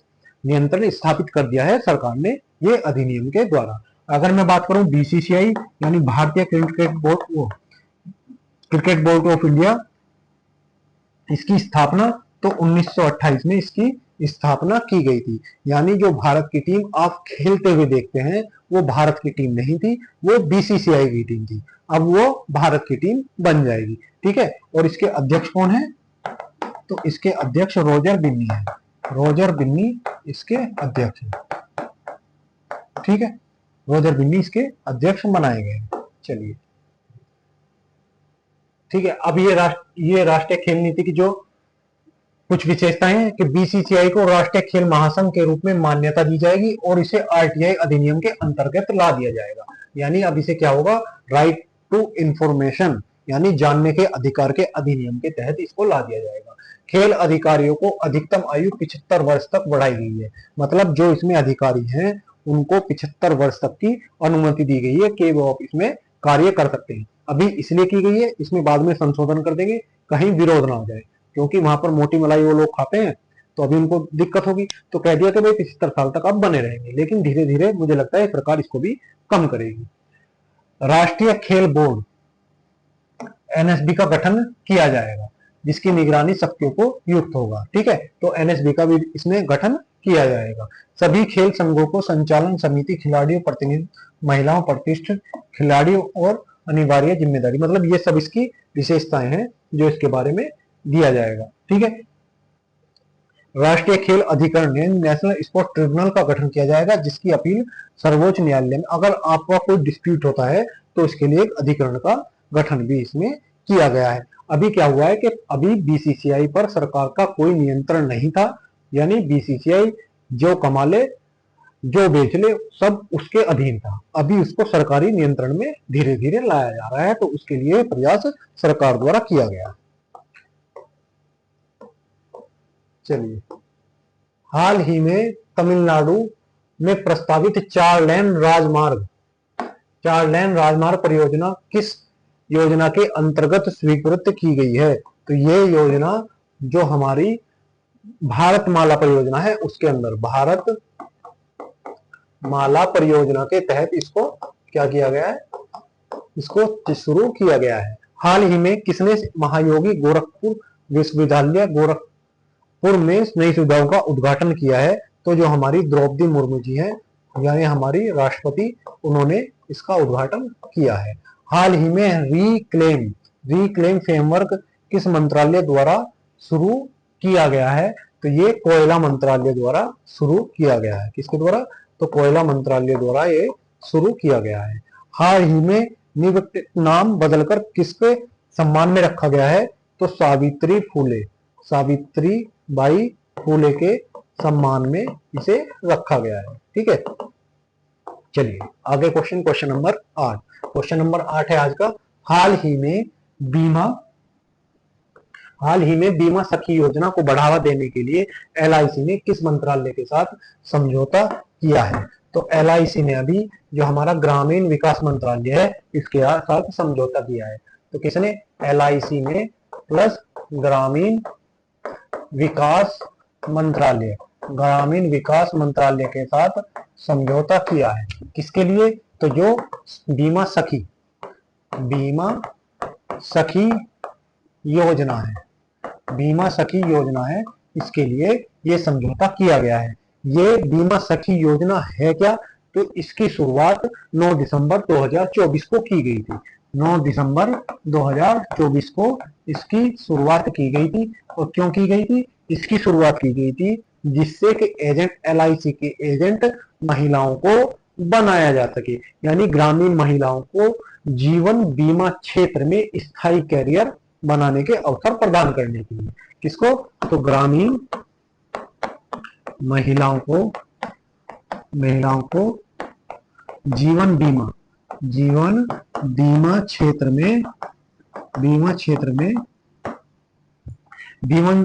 नियंत्रण स्थापित कर दिया है सरकार ने ये अधिनियम के द्वारा। अगर मैं बात करूं बीसीसीआई यानी भारतीय क्रिकेट बोर्ड ऑफ इंडिया, इसकी स्थापना तो 1928 में इसकी स्थापना की गई थी। यानी जो भारत की टीम आप खेलते हुए देखते हैं वो भारत की टीम नहीं थी, वो बीसीसीआई की टीम थी। अब वो भारत की टीम बन जाएगी, ठीक है। और इसके अध्यक्ष कौन है, तो इसके अध्यक्ष रोजर बिन्नी है, रोजर बिन्नी इसके अध्यक्ष है, ठीक है। रोजर बिन्नी इसके अध्यक्ष बनाए गए। चलिए ठीक है। अब ये राष्ट्रीय खेल नीति की जो कुछ विशेषताएं हैं कि बीसीसीआई को राष्ट्रीय खेल महासंघ के रूप में मान्यता दी जाएगी और इसे आरटीआई अधिनियम के अंतर्गत ला दिया जाएगा। यानी अब इसे क्या होगा, राइट टू इंफॉर्मेशन यानी जानने के अधिकार के अधिनियम के तहत इसको ला दिया जाएगा। खेल अधिकारियों को अधिकतम आयु 75 वर्ष तक बढ़ाई गई है। मतलब जो इसमें अधिकारी हैं उनको 75 वर्ष तक की अनुमति दी गई है कि वो इसमें कार्य कर सकते हैं। अभी इसलिए की गई है, इसमें बाद में संशोधन कर देंगे, कहीं विरोध ना हो जाए, क्योंकि वहां पर मोटी मलाई वो लोग खाते हैं तो अभी उनको दिक्कत होगी। तो कह दिया कि भाई 75 साल तक आप बने रहेंगे, लेकिन धीरे धीरे मुझे लगता है सरकार इसको भी कम करेगी। राष्ट्रीय खेल बोर्ड एनएसबी का गठन किया जाएगा, जिसकी निगरानी शक्तियों को युक्त होगा, ठीक है। तो एनएसबी का भी इसमें गठन किया जाएगा। सभी खेल संघों को संचालन समिति, खिलाड़ियों प्रतिनिधि, महिलाओं प्रतिष्ठित खिलाड़ियों और अनिवार्य जिम्मेदारी, मतलब ये सब इसकी विशेषताएं हैं जो इसके बारे में दिया जाएगा, ठीक है। राष्ट्रीय खेल अधिकरण यानी नेशनल स्पोर्ट्स ट्रिब्यूनल का गठन किया जाएगा, जिसकी अपील सर्वोच्च न्यायालय में, अगर आपका कोई डिस्प्यूट होता है तो इसके लिए एक अधिकरण का गठन भी इसमें किया गया है। अभी क्या हुआ है कि अभी बीसीसीआई पर सरकार का कोई नियंत्रण नहीं था, यानी बीसीसीआई जो कमा ले जो बेच ले सब उसके अधीन था। अभी उसको सरकारी नियंत्रण में धीरे धीरे लाया जा रहा है, तो उसके लिए प्रयास सरकार द्वारा किया गया। चलिए, हाल ही में तमिलनाडु में प्रस्तावित 4 लेन राजमार्ग परियोजना किस योजना के अंतर्गत स्वीकृत की गई है? तो ये योजना जो हमारी भारत माला परियोजना है उसके अंदर, भारत माला परियोजना के तहत इसको क्या किया गया है, इसको शुरू किया गया है। हाल ही में किसने महायोगी गोरखपुर विश्वविद्यालय गोरखपुर में नई सुविधाओं का उद्घाटन किया है? तो जो हमारी द्रौपदी मुर्मू जी हैं, यानी हमारी राष्ट्रपति, उन्होंने इसका उद्घाटन किया है। हाल ही में रिक्लेम फ्रेमवर्क किस मंत्रालय द्वारा शुरू किया गया है? तो ये कोयला मंत्रालय द्वारा शुरू किया गया है। किसके द्वारा? तो कोयला मंत्रालय द्वारा ये शुरू किया गया है। हाल ही में नियुक्त नाम बदलकर किसके सम्मान में रखा गया है? तो सावित्रीबाई फूले के सम्मान में इसे रखा गया है, ठीक है। चलिए आगे क्वेश्चन नंबर 8। क्वेश्चन नंबर 8 है आज का, हाल ही में बीमा सखी योजना को बढ़ावा देने के लिए एलआईसी ने किस मंत्रालय के साथ समझौता किया है? तो एलआईसी ने अभी जो हमारा ग्रामीण विकास मंत्रालय है इसके साथ समझौता किया है। तो किसने? एलआईसी ने प्लस ग्रामीण विकास मंत्रालय के साथ समझौता किया है। किसके लिए? तो जो बीमा सखी योजना है इसके लिए ये समझौता किया गया है। ये बीमा सखी योजना है क्या? तो इसकी शुरुआत 9 दिसंबर 2024 को की गई थी। 9 दिसंबर 2024 को इसकी शुरुआत की गई थी। और क्यों की गई थी? इसकी शुरुआत की गई थी जिससे कि एजेंट, LIC के एजेंट महिलाओं को बनाया जा सके, यानी ग्रामीण महिलाओं को जीवन बीमा क्षेत्र में स्थायी कैरियर बनाने के अवसर प्रदान करने के लिए। किसको? तो ग्रामीण महिलाओं को जीवन बीमा क्षेत्र में जीवन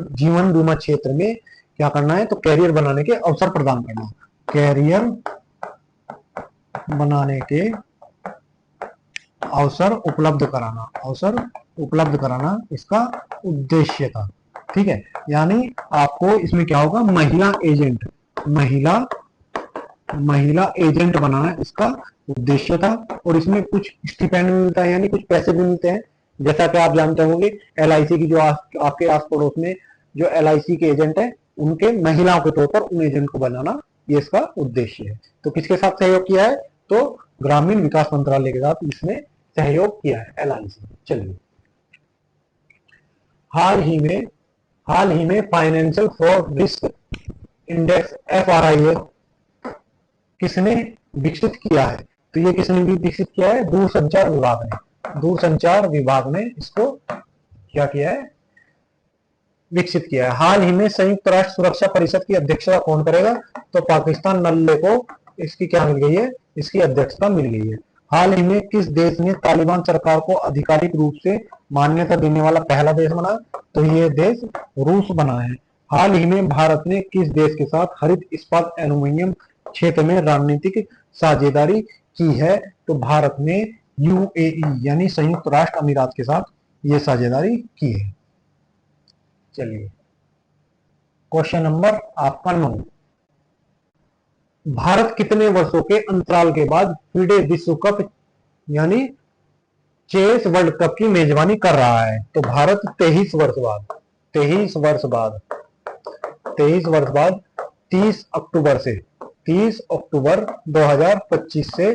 बीमा क्षेत्र में क्या करना है? तो कैरियर बनाने के अवसर प्रदान करना, कैरियर बनाने के अवसर उपलब्ध कराना इसका उद्देश्य था। ठीक है, यानी आपको इसमें क्या होगा? महिला एजेंट बनाना इसका उद्देश्य था। और इसमें कुछ स्टिपेंड मिलता है, यानी कुछ पैसे भी मिलते हैं। जैसा कि आप जानते होंगे LIC की जो आपके आस पड़ोस में जो LIC के एजेंट है, उनके महिलाओं के तौर पर उन एजेंट को बनाना, ये इसका उद्देश्य है। तो किसके साथ सहयोग किया है? तो ग्रामीण विकास मंत्रालय के साथ इसमें सहयोग किया है LIC। चलिए, हाल ही में financial fraud risk index FRIS किसने विकसित किया है? तो ये किसने भी विकसित किया है? दूरसंचार विभाग ने इसको क्या किया है? विकसित किया है। हाल ही में संयुक्त राष्ट्र सुरक्षा परिषद की अध्यक्षता कौन करेगा? तो पाकिस्तान नल्ले को इसकी क्या मिल गई है? इसकी अध्यक्षता मिल गई है। हाल ही में किस देश ने तालिबान सरकार को आधिकारिक रूप से मान्यता देने वाला पहला देश बना? तो ये देश रूस बना है। हाल ही में भारत ने किस देश के साथ हरित इस्पात एल्यूमीनियम क्षेत्र में रणनीतिक साझेदारी की है? तो भारत ने UAE यानी संयुक्त राष्ट्र अमीरात के साथ ये साझेदारी की है। चलिए, क्वेश्चन नंबर आपका 9, भारत कितने वर्षों के अंतराल के बाद FIDE विश्व कप यानी चेस वर्ल्ड कप की मेजबानी कर रहा है? तो भारत 23 वर्ष बाद 30 अक्टूबर 2025 से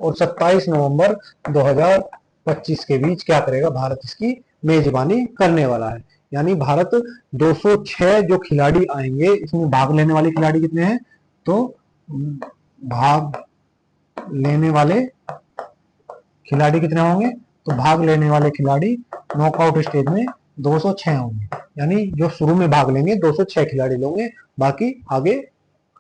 और 27 नवंबर 2025 के बीच क्या करेगा? भारत इसकी मेजबानी करने वाला है। यानी भारत 206 जो खिलाड़ी आएंगे, इसमें भाग लेने वाले खिलाड़ी कितने हैं? तो भाग लेने वाले खिलाड़ी कितने होंगे? तो भाग लेने वाले खिलाड़ी नॉकआउट स्टेज में 206 होंगे। यानी जो शुरू में भाग लेंगे 206 खिलाड़ी लोगे, बाकी आगे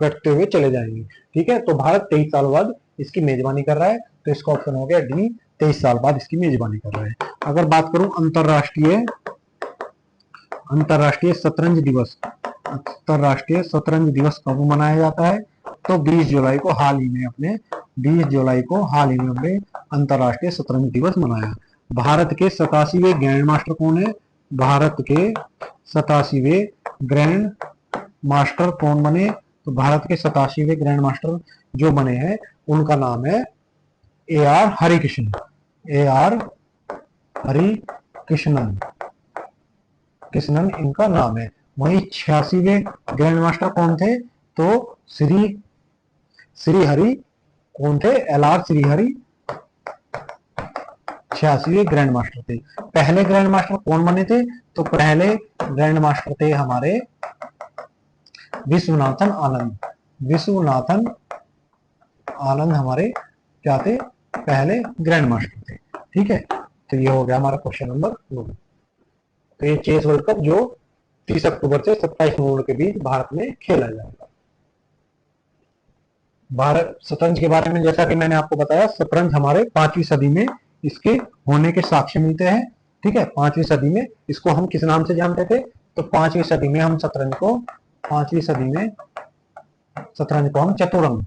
करते हुए चले जाएंगे। ठीक है, तो भारत 23 साल बाद इसकी मेजबानी कर रहा है। तो इसका ऑप्शन हो गया डी, 23 साल बाद इसकी मेजबानी कर रहा है। अगर बात करूं अंतरराष्ट्रीय शतरंज दिवस कब मनाया जाता है? तो 20 जुलाई को हाल ही में हमने अंतरराष्ट्रीय शतरंज दिवस मनाया। भारत के 87वें ग्रैंड मास्टर कौन है? भारत के 87वें ग्रैंड मास्टर कौन बने? तो भारत के 87वें ग्रैंड मास्टर जो बने हैं उनका नाम है AR हरिकृष्णन इनका नाम है। वहीं 86वें ग्रैंड मास्टर कौन थे? तो श्रीहरि कौन थे? LR श्रीहरि 86वें ग्रैंड मास्टर थे। पहले ग्रैंड मास्टर कौन बने थे? तो पहले ग्रैंड मास्टर थे हमारे विश्वनाथन आनंद हमारे क्या थे? पहले ग्रैंड मास्टर थे। ठीक है, तो ये हो गया हमारा क्वेश्चन नंबर 9। तो ये चेस वर्ल्ड कप जो 30 अक्टूबर से 27 नवंबर के बीच भारत में खेला जाएगा। भारत शतरंज के बारे में जैसा कि मैंने आपको बताया, शतरंज हमारे 5वीं सदी में इसके होने के साक्ष्य मिलते हैं। ठीक है, 5वीं सदी में इसको हम किस नाम से जानते थे? तो 5वीं सदी में हम शतरंज को हम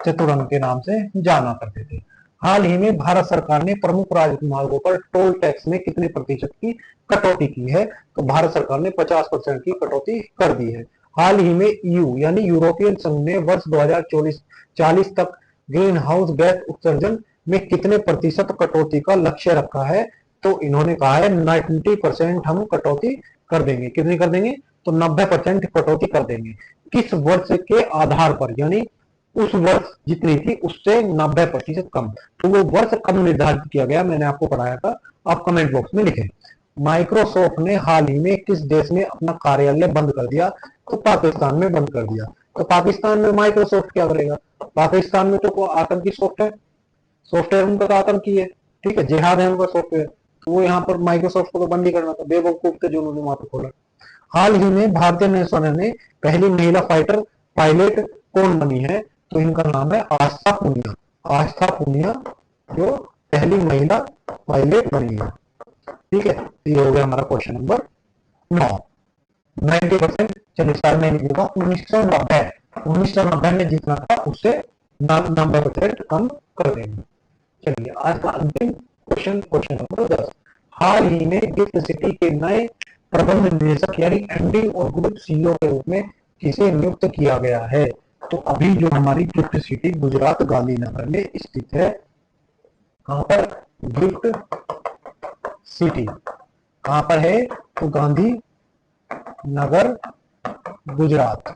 चतुरंग के नाम से जाना करते थे। हाल ही में भारत सरकार ने प्रमुख राजमार्गों पर टोल टैक्स में कितने प्रतिशत की कटौती की है? तो भारत सरकार ने 50% की कटौती कर दी है। हाल ही में EU यानी यूरोपियन संघ ने वर्ष 2040 तक ग्रीन हाउस गैस उत्सर्जन में कितने प्रतिशत कटौती का लक्ष्य रखा है? तो इन्होंने कहा है 90% हम कटौती कर देंगे। कितनी कर देंगे? तो 90% कटौती कर देंगे। किस वर्ष के आधार पर? यानी उस वर्ष जितनी थी उससे 90% कम। तो वो वर्ष कब निर्धारित किया गया, मैंने आपको पढ़ाया था, आप कमेंट बॉक्स में लिखें। माइक्रोसॉफ्ट ने हाल ही में किस देश में अपना कार्यालय बंद कर दिया? तो पाकिस्तान में बंद कर दिया। तो पाकिस्तान में माइक्रोसॉफ्ट क्या करेगा? पाकिस्तान में तो आतंकी सॉफ्टवेयर उनका तो आतंकी है, ठीक है, जिहाद है उनका सॉफ्टवेयर। तो वो यहाँ पर माइक्रोसॉफ्ट को तो बंद ही करना था, बेवकूफ थे जो उन्होंने वहां पर खोला। हाल ही में भारतीय नौसेना ने पहली महिला फाइटर पायलट कौन बनी है? तो इनका नाम है आस्था पूनिया। आस्था पूनिया जो पहली महिला पायलट बनी है, ठीक है। ये हो गया हमारा क्वेश्चन नंबर 9। 90%। चलिए सर नहीं लिखेगा। 1990 में जितना था उससे 90% कम कर देंगे। चलिए आज का अंतिम क्वेश्चन, क्वेश्चन नंबर 10। हाल ही में गिफ्ट सिटी के नए प्रबंध निदेशक यानी एमडी और ग्रुप सीईओ के रूप में किसे नियुक्त किया गया है? तो अभी जो हमारी गिफ्ट सिटी गुजरात गांधीनगर में स्थित है, कहां पर? गिफ्ट सिटी कहां पर है? तो गांधी नगर, गुजरात।